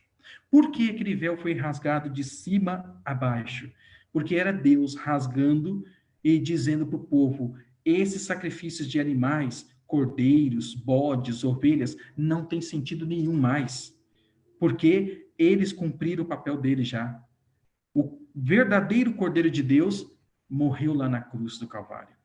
Por que aquele véu foi rasgado de cima a baixo? Porque era Deus rasgando e dizendo para o povo: esses sacrifícios de animais, cordeiros, bodes, ovelhas, não tem sentido nenhum mais. Porque eles cumpriram o papel deles já. O verdadeiro Cordeiro de Deus morreu lá na cruz do Calvário.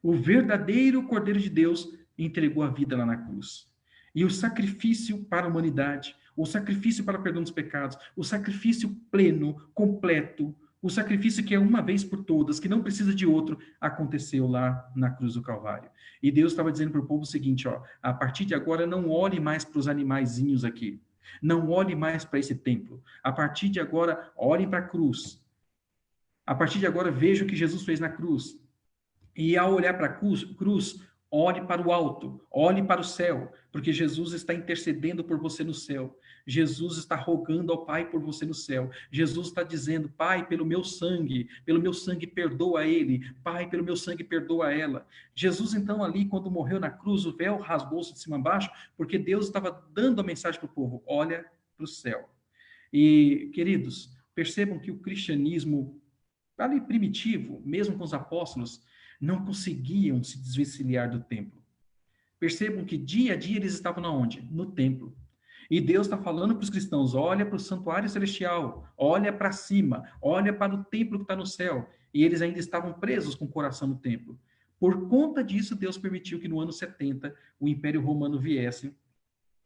O verdadeiro Cordeiro de Deus entregou a vida lá na cruz. E o sacrifício para a humanidade, o sacrifício para o perdão dos pecados, o sacrifício pleno, completo, o sacrifício que é uma vez por todas, que não precisa de outro, aconteceu lá na cruz do Calvário. E Deus estava dizendo para o povo o seguinte: ó, a partir de agora não olhe mais para os animaizinhos aqui. Não olhe mais para esse templo. A partir de agora, olhem para a cruz. A partir de agora, veja o que Jesus fez na cruz. E ao olhar para a cruz, olhe para o alto, olhe para o céu, porque Jesus está intercedendo por você no céu. Jesus está rogando ao Pai por você no céu. Jesus está dizendo: Pai, pelo meu sangue perdoa ele. Pai, pelo meu sangue perdoa ela. Jesus, então, ali, quando morreu na cruz, o véu rasgou-se de cima a baixo, porque Deus estava dando a mensagem para o povo: olha para o céu. E, queridos, percebam que o cristianismo, ali primitivo, mesmo com os apóstolos, não conseguiam se desvencilhar do templo. Percebam que dia a dia eles estavam onde? No templo. E Deus está falando para os cristãos: olha para o santuário celestial, olha para cima, olha para o templo que está no céu. E eles ainda estavam presos com o coração no templo. Por conta disso, Deus permitiu que no ano 70 o Império Romano viesse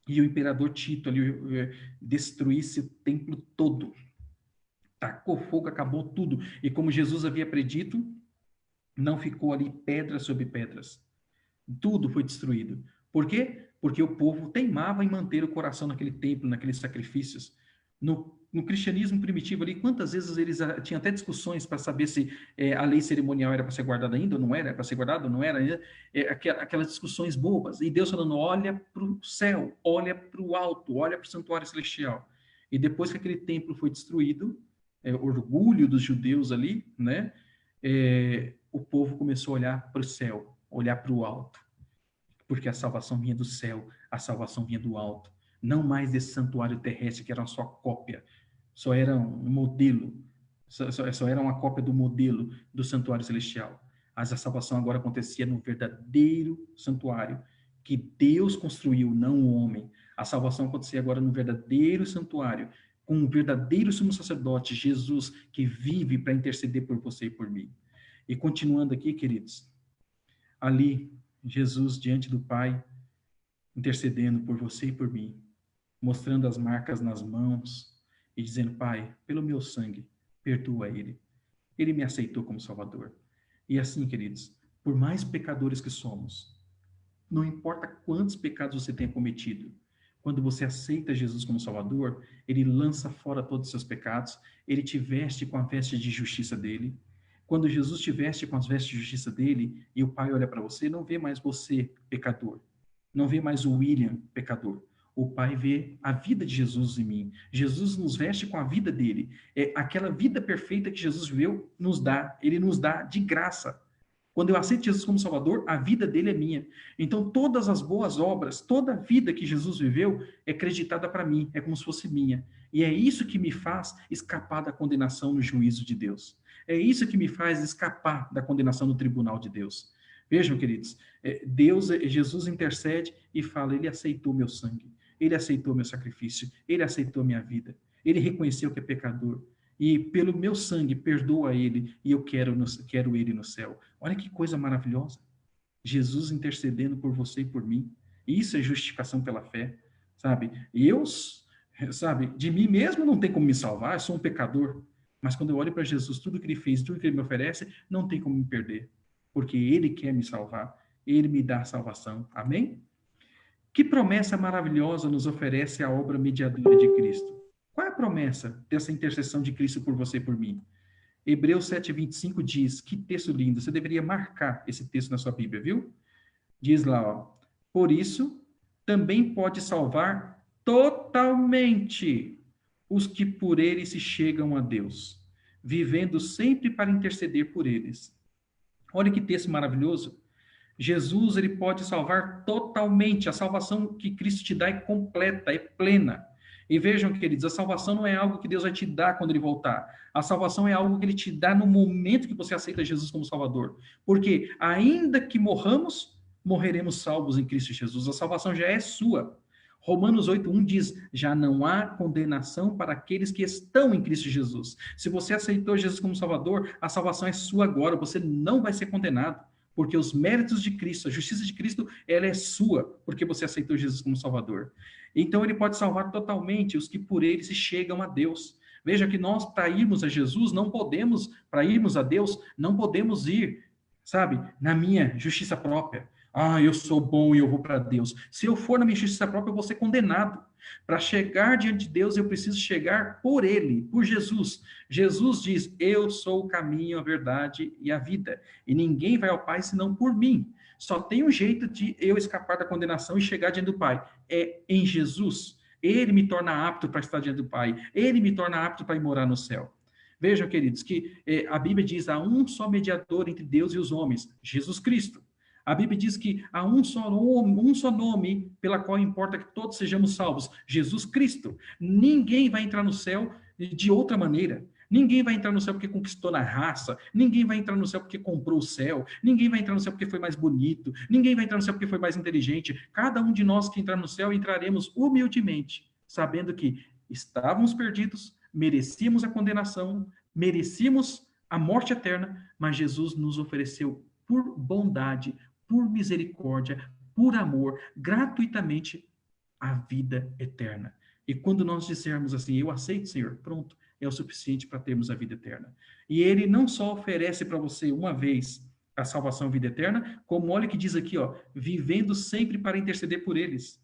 e o imperador Tito ali destruísse o templo todo. Tacou fogo, acabou tudo. E como Jesus havia predito, não ficou ali pedra sobre pedras. Tudo foi destruído. Por quê? Porque o povo teimava em manter o coração naquele templo, naqueles sacrifícios. No cristianismo primitivo ali, quantas vezes eles tinham até discussões para saber se a lei cerimonial era para ser guardada ainda ou não era, para ser guardada ou não era, aquelas discussões bobas. E Deus falando, olha para o céu, olha para o alto, olha para o santuário celestial. E depois que aquele templo foi destruído, orgulho dos judeus ali, né? O povo começou a olhar para o céu, olhar para o alto, porque a salvação vinha do céu, a salvação vinha do alto, não mais desse santuário terrestre que era só cópia, só era um modelo, só era uma cópia do modelo do santuário celestial. Mas a salvação agora acontecia no verdadeiro santuário que Deus construiu, não o homem. A salvação acontecia agora no verdadeiro santuário, com um verdadeiro sumo sacerdote, Jesus, que vive para interceder por você e por mim. E continuando aqui, queridos, ali, Jesus diante do Pai, intercedendo por você e por mim, mostrando as marcas nas mãos e dizendo, Pai, pelo meu sangue, perdoa ele. Ele me aceitou como Salvador. E assim, queridos, por mais pecadores que somos, não importa quantos pecados você tenha cometido, quando você aceita Jesus como Salvador, ele lança fora todos os seus pecados, ele te veste com a veste de justiça dele. Quando Jesus te veste com as vestes de justiça dele e o Pai olha para você, não vê mais você, pecador. Não vê mais o William, pecador. O Pai vê a vida de Jesus em mim. Jesus nos veste com a vida dele. Aquela vida perfeita que Jesus viveu, ele nos dá de graça. Quando eu aceito Jesus como Salvador, a vida dele é minha. Então, todas as boas obras, toda a vida que Jesus viveu é creditada para mim, é como se fosse minha. E é isso que me faz escapar da condenação no juízo de Deus. É isso que me faz escapar da condenação no tribunal de Deus. Vejam, queridos, Jesus intercede e fala, ele aceitou meu sangue, ele aceitou meu sacrifício, ele aceitou minha vida, ele reconheceu que é pecador. E pelo meu sangue, perdoa ele, e eu quero ele no céu. Olha que coisa maravilhosa. Jesus intercedendo por você e por mim. Isso é justificação pela fé, sabe? Sabe, de mim mesmo não tem como me salvar, eu sou um pecador. Mas quando eu olho para Jesus, tudo que ele fez, tudo que ele me oferece, não tem como me perder. Porque ele quer me salvar, ele me dá a salvação. Amém? Que promessa maravilhosa nos oferece a obra mediadora de Cristo? Qual é a promessa dessa intercessão de Cristo por você e por mim? Hebreus 7:25 diz, que texto lindo, você deveria marcar esse texto na sua Bíblia, viu? Diz lá, ó, por isso, também pode salvar totalmente os que por ele se chegam a Deus, vivendo sempre para interceder por eles. Olha que texto maravilhoso. Jesus, ele pode salvar totalmente. A salvação que Cristo te dá é completa, é plena. E vejam, queridos, a salvação não é algo que Deus vai te dar quando ele voltar. A salvação é algo que ele te dá no momento que você aceita Jesus como Salvador. Porque ainda que morramos, morreremos salvos em Cristo Jesus. A salvação já é sua. Romanos 8:1 diz, já não há condenação para aqueles que estão em Cristo Jesus. Se você aceitou Jesus como Salvador, a salvação é sua agora, você não vai ser condenado. Porque os méritos de Cristo, a justiça de Cristo, ela é sua, porque você aceitou Jesus como Salvador. Então, ele pode salvar totalmente os que por ele se chegam a Deus. Veja que nós, para irmos a Jesus, para irmos a Deus, não podemos ir, sabe, na minha justiça própria. Eu sou bom e eu vou para Deus. Se eu for na minha justiça própria, eu vou ser condenado. Para chegar diante de Deus, eu preciso chegar por ele, por Jesus. Jesus diz, eu sou o caminho, a verdade e a vida. E ninguém vai ao Pai senão por mim. Só tem um jeito de eu escapar da condenação e chegar diante do Pai. É em Jesus. Ele me torna apto para estar diante do Pai. Ele me torna apto para ir morar no céu. Vejam, queridos, que a Bíblia diz, há um só mediador entre Deus e os homens, Jesus Cristo. A Bíblia diz que há um só nome pela qual importa que todos sejamos salvos, Jesus Cristo. Ninguém vai entrar no céu de outra maneira. Ninguém vai entrar no céu porque conquistou na raça. Ninguém vai entrar no céu porque comprou o céu. Ninguém vai entrar no céu porque foi mais bonito. Ninguém vai entrar no céu porque foi mais inteligente. Cada um de nós que entrar no céu, entraremos humildemente, sabendo que estávamos perdidos, merecíamos a condenação, merecíamos a morte eterna, mas Jesus nos ofereceu por bondade, por misericórdia, por amor, gratuitamente, a vida eterna. E quando nós dissermos assim, eu aceito, Senhor, pronto, é o suficiente para termos a vida eterna. E ele não só oferece para você uma vez a salvação e a vida eterna, como olha o que diz aqui, ó, vivendo sempre para interceder por eles.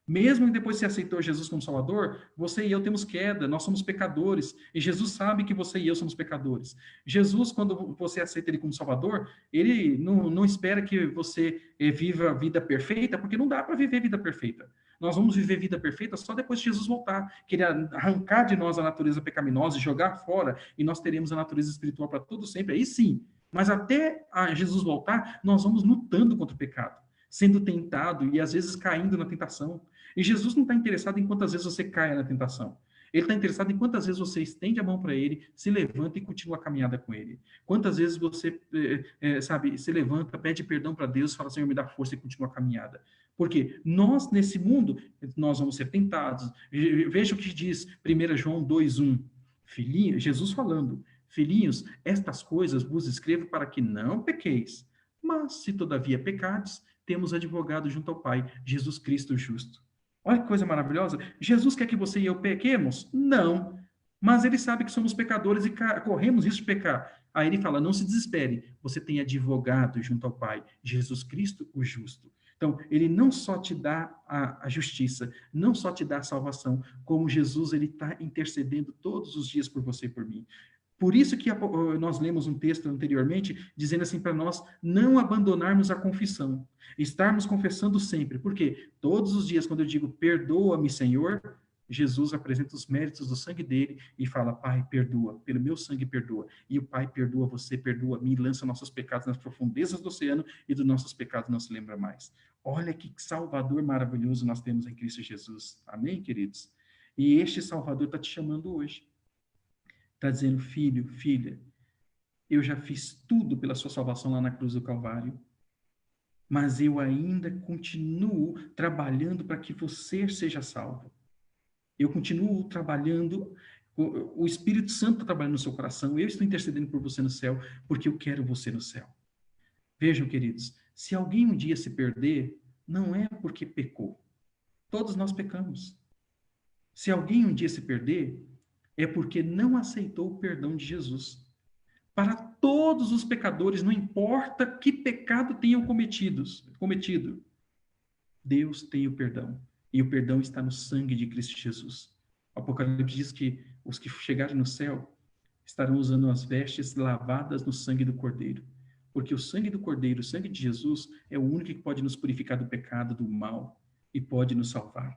Mesmo que depois você aceitou Jesus como Salvador, você e eu temos queda, nós somos pecadores, e Jesus sabe que você e eu somos pecadores. Jesus, quando você aceita Ele como Salvador, Ele não espera que você viva a vida perfeita, porque não dá para viver vida perfeita. Nós vamos viver vida perfeita só depois de Jesus voltar, que Ele arrancar de nós a natureza pecaminosa e jogar fora, e nós teremos a natureza espiritual para todo sempre. Aí sim, mas até Jesus voltar, nós vamos lutando contra o pecado, sendo tentado e às vezes caindo na tentação. E Jesus não está interessado em quantas vezes você caia na tentação. Ele está interessado em quantas vezes você estende a mão para ele, se levanta e continua a caminhada com ele. Quantas vezes você, sabe, se levanta, pede perdão para Deus, fala, Senhor, me dá força e continua a caminhada. Porque nós, nesse mundo, nós vamos ser tentados. Veja o que diz 1 João 2,1. Filhinhos, Jesus falando, filhinhos, estas coisas vos escrevo para que não pequeis. Mas, se todavia pecardes, temos advogado junto ao Pai, Jesus Cristo justo. Olha que coisa maravilhosa. Jesus quer que você e eu pequemos? Não. Mas ele sabe que somos pecadores e corremos risco de pecar. Aí ele fala, não se desespere, você tem advogado junto ao Pai, Jesus Cristo, o justo. Então, ele não só te dá a justiça, não só te dá a salvação, como Jesus, ele está intercedendo todos os dias por você e por mim. Por isso que nós lemos um texto anteriormente, dizendo assim para nós não abandonarmos a confissão, estarmos confessando sempre. Porque todos os dias, quando eu digo perdoa-me, Senhor, Jesus apresenta os méritos do sangue dele e fala, Pai, perdoa, pelo meu sangue perdoa. E o Pai perdoa você, perdoa a mim, lança nossos pecados nas profundezas do oceano e dos nossos pecados não se lembra mais. Olha que Salvador maravilhoso nós temos em Cristo Jesus. Amém, queridos? E este Salvador está te chamando hoje. Está dizendo, filho, filha, eu já fiz tudo pela sua salvação lá na cruz do Calvário, mas eu ainda continuo trabalhando para que você seja salvo. Eu continuo trabalhando, o Espírito Santo está trabalhando no seu coração, eu estou intercedendo por você no céu, porque eu quero você no céu. Vejam, queridos, se alguém um dia se perder, não é porque pecou. Todos nós pecamos. Se alguém um dia se perder, é porque não aceitou o perdão de Jesus. Para todos os pecadores, não importa que pecado tenham cometido, Deus tem o perdão. E o perdão está no sangue de Cristo Jesus. O Apocalipse diz que os que chegarem no céu estarão usando as vestes lavadas no sangue do Cordeiro. Porque o sangue do Cordeiro, o sangue de Jesus, é o único que pode nos purificar do pecado, do mal, e pode nos salvar.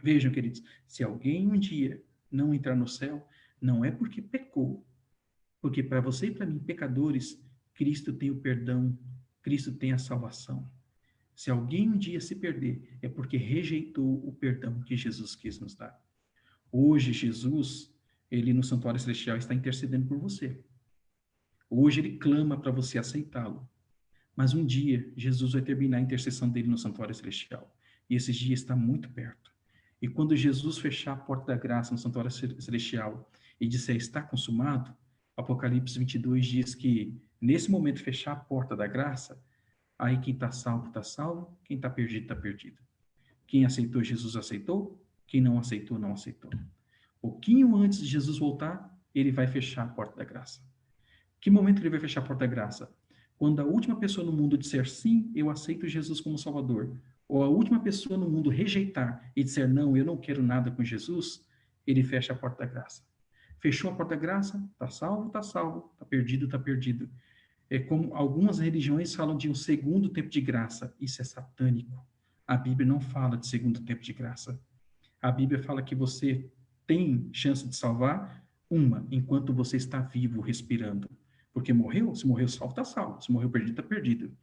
Vejam, queridos, se alguém um dia não entrar no céu, não é porque pecou, porque para você e para mim, pecadores, Cristo tem o perdão, Cristo tem a salvação. Se alguém um dia se perder, é porque rejeitou o perdão que Jesus quis nos dar. Hoje, Jesus, ele no santuário celestial está intercedendo por você. Hoje ele clama para você aceitá-lo. Mas um dia, Jesus vai terminar a intercessão dele no santuário celestial. E esse dia está muito perto. E quando Jesus fechar a porta da graça no santuário celestial e disser está consumado, Apocalipse 22 diz que nesse momento fechar a porta da graça, aí quem está salvo, quem está perdido, está perdido. Quem aceitou Jesus, aceitou. Quem não aceitou, não aceitou. Pouquinho antes de Jesus voltar, ele vai fechar a porta da graça. Que momento ele vai fechar a porta da graça? Quando a última pessoa no mundo disser sim, eu aceito Jesus como Salvador, ou a última pessoa no mundo rejeitar e disser não, eu não quero nada com Jesus, ele fecha a porta da graça. Fechou a porta da graça, está salvo, está perdido, está perdido. É como algumas religiões falam de um segundo tempo de graça. Isso é satânico. A Bíblia não fala de segundo tempo de graça. A Bíblia fala que você tem chance de salvar enquanto você está vivo, respirando. Porque morreu, se morreu salvo, está salvo. Se morreu perdido, está perdido.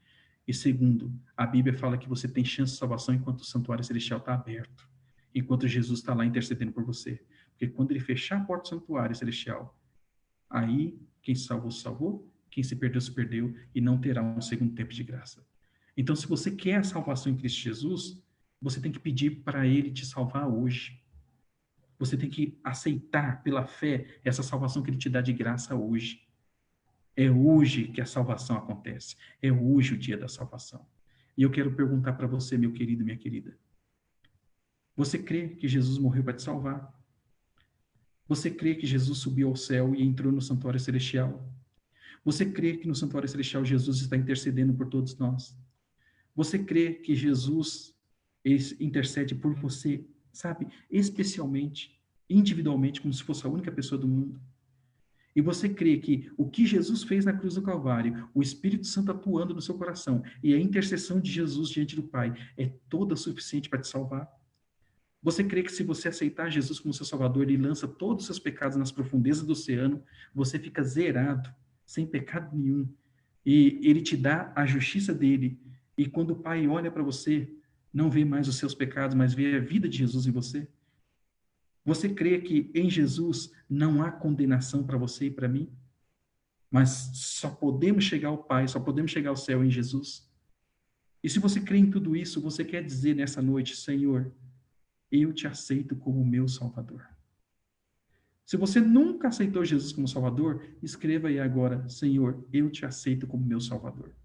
E segundo, a Bíblia fala que você tem chance de salvação enquanto o santuário celestial está aberto. Enquanto Jesus está lá intercedendo por você. Porque quando ele fechar a porta do santuário celestial, aí quem salvou, salvou. Quem se perdeu, se perdeu. E não terá um segundo tempo de graça. Então, se você quer a salvação em Cristo Jesus, você tem que pedir para ele te salvar hoje. Você tem que aceitar pela fé essa salvação que ele te dá de graça hoje. É hoje que a salvação acontece. É hoje o dia da salvação. E eu quero perguntar para você, meu querido, minha querida. Você crê que Jesus morreu para te salvar? Você crê que Jesus subiu ao céu e entrou no santuário celestial? Você crê que no santuário celestial Jesus está intercedendo por todos nós? Você crê que Jesus Ele intercede por você, sabe? Especialmente, individualmente, como se fosse a única pessoa do mundo. E você crê que o que Jesus fez na cruz do Calvário, o Espírito Santo atuando no seu coração e a intercessão de Jesus diante do Pai é toda suficiente para te salvar? Você crê que se você aceitar Jesus como seu Salvador, Ele lança todos os seus pecados nas profundezas do oceano, você fica zerado, sem pecado nenhum, e Ele te dá a justiça dele, e quando o Pai olha para você, não vê mais os seus pecados, mas vê a vida de Jesus em você? Você crê que em Jesus não há condenação para você e para mim? Mas só podemos chegar ao Pai, só podemos chegar ao céu em Jesus? E se você crê em tudo isso, você quer dizer nessa noite, Senhor, eu te aceito como meu Salvador. Se você nunca aceitou Jesus como Salvador, escreva aí agora, Senhor, eu te aceito como meu Salvador.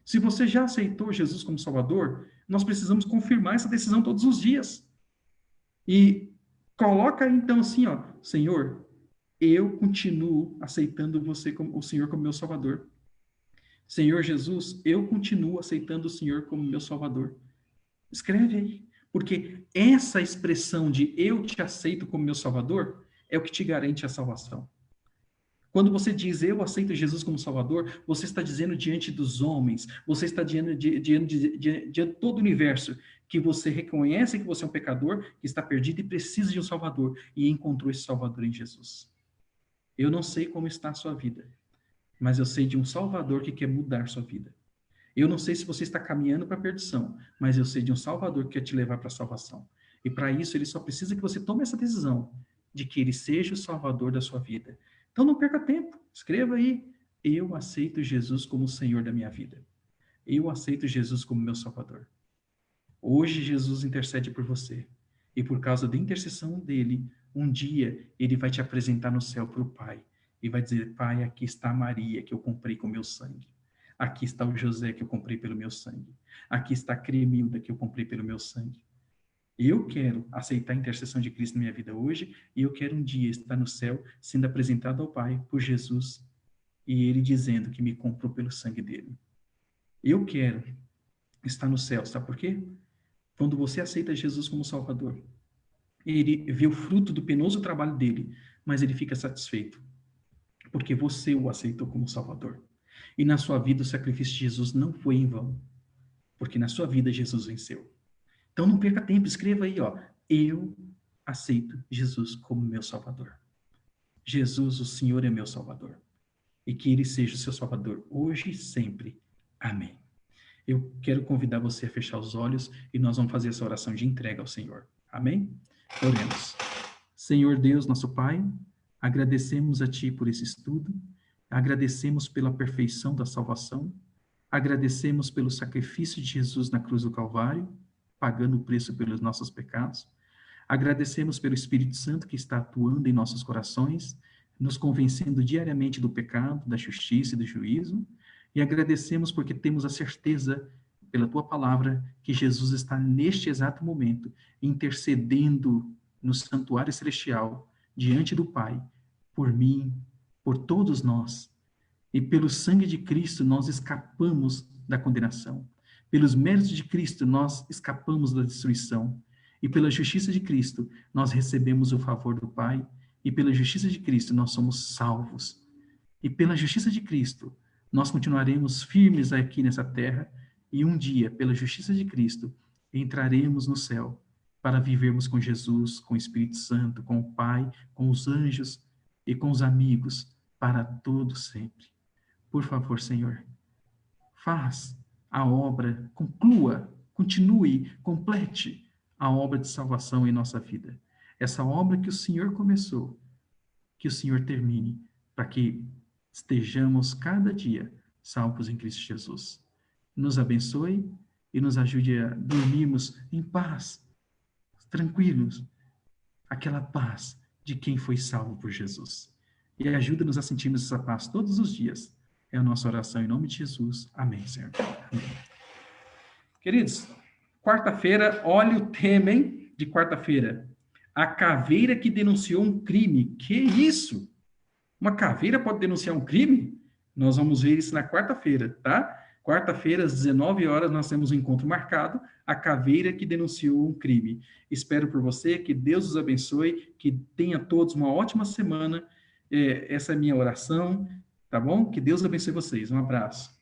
Se você já aceitou Jesus como Salvador, nós precisamos confirmar essa decisão todos os dias. E coloca aí então assim, ó, Senhor, eu continuo aceitando você como o Senhor como meu Salvador. Senhor Jesus, eu continuo aceitando o Senhor como meu Salvador. Escreve aí, porque essa expressão de eu te aceito como meu Salvador é o que te garante a salvação. Quando você diz eu aceito Jesus como Salvador, você está dizendo diante dos homens, você está dizendo diante de todo o universo que você reconhece que você é um pecador, que está perdido e precisa de um Salvador, e encontrou esse Salvador em Jesus. Eu não sei como está a sua vida, mas eu sei de um Salvador que quer mudar sua vida. Eu não sei se você está caminhando para a perdição, mas eu sei de um Salvador que quer te levar para a salvação. E para isso, ele só precisa que você tome essa decisão de que ele seja o Salvador da sua vida. Então não perca tempo, escreva aí, eu aceito Jesus como o Senhor da minha vida. Eu aceito Jesus como meu Salvador. Hoje Jesus intercede por você. E por causa da intercessão dele, um dia ele vai te apresentar no céu para o Pai. E vai dizer, Pai, aqui está a Maria que eu comprei com meu sangue. Aqui está o José que eu comprei pelo meu sangue. Aqui está a Cremilda que eu comprei pelo meu sangue. Eu quero aceitar a intercessão de Cristo na minha vida hoje e eu quero um dia estar no céu sendo apresentado ao Pai por Jesus e Ele dizendo que me comprou pelo sangue dele. Eu quero estar no céu, sabe por quê? Quando você aceita Jesus como Salvador, Ele vê o fruto do penoso trabalho dele, mas Ele fica satisfeito, porque você o aceitou como Salvador. E na sua vida o sacrifício de Jesus não foi em vão, porque na sua vida Jesus venceu. Então não perca tempo, escreva aí, ó, eu aceito Jesus como meu Salvador. Jesus, o Senhor é meu Salvador. E que Ele seja o seu Salvador hoje e sempre. Amém. Eu quero convidar você a fechar os olhos e nós vamos fazer essa oração de entrega ao Senhor. Amém? Oremos. Senhor Deus, nosso Pai, agradecemos a Ti por esse estudo, agradecemos pela perfeição da salvação, agradecemos pelo sacrifício de Jesus na cruz do Calvário, pagando o preço pelos nossos pecados. Agradecemos pelo Espírito Santo que está atuando em nossos corações, nos convencendo diariamente do pecado, da justiça e do juízo. E agradecemos porque temos a certeza, pela Tua palavra, que Jesus está neste exato momento intercedendo no santuário celestial, diante do Pai, por mim, por todos nós. E pelo sangue de Cristo nós escapamos da condenação. Pelos méritos de Cristo, nós escapamos da destruição. E pela justiça de Cristo, nós recebemos o favor do Pai. E pela justiça de Cristo, nós somos salvos. E pela justiça de Cristo, nós continuaremos firmes aqui nessa terra. E um dia, pela justiça de Cristo, entraremos no céu para vivermos com Jesus, com o Espírito Santo, com o Pai, com os anjos e com os amigos, para todo sempre. Por favor, Senhor, faz a obra, conclua, continue, complete a obra de salvação em nossa vida. Essa obra que o Senhor começou, que o Senhor termine, para que estejamos cada dia salvos em Cristo Jesus. Nos abençoe e nos ajude a dormirmos em paz, tranquilos, aquela paz de quem foi salvo por Jesus. E ajuda-nos a sentirmos essa paz todos os dias. É a nossa oração em nome de Jesus. Amém, Senhor. Amém. Queridos, quarta-feira, olha o tema, hein, de quarta-feira. A caveira que denunciou um crime. Que isso? Uma caveira pode denunciar um crime? Nós vamos ver isso na quarta-feira, tá? Quarta-feira, às 19 horas, nós temos um encontro marcado, a caveira que denunciou um crime. Espero por você, que Deus os abençoe, que tenha todos uma ótima semana. Essa é a minha oração, tá bom? Que Deus abençoe vocês. Um abraço.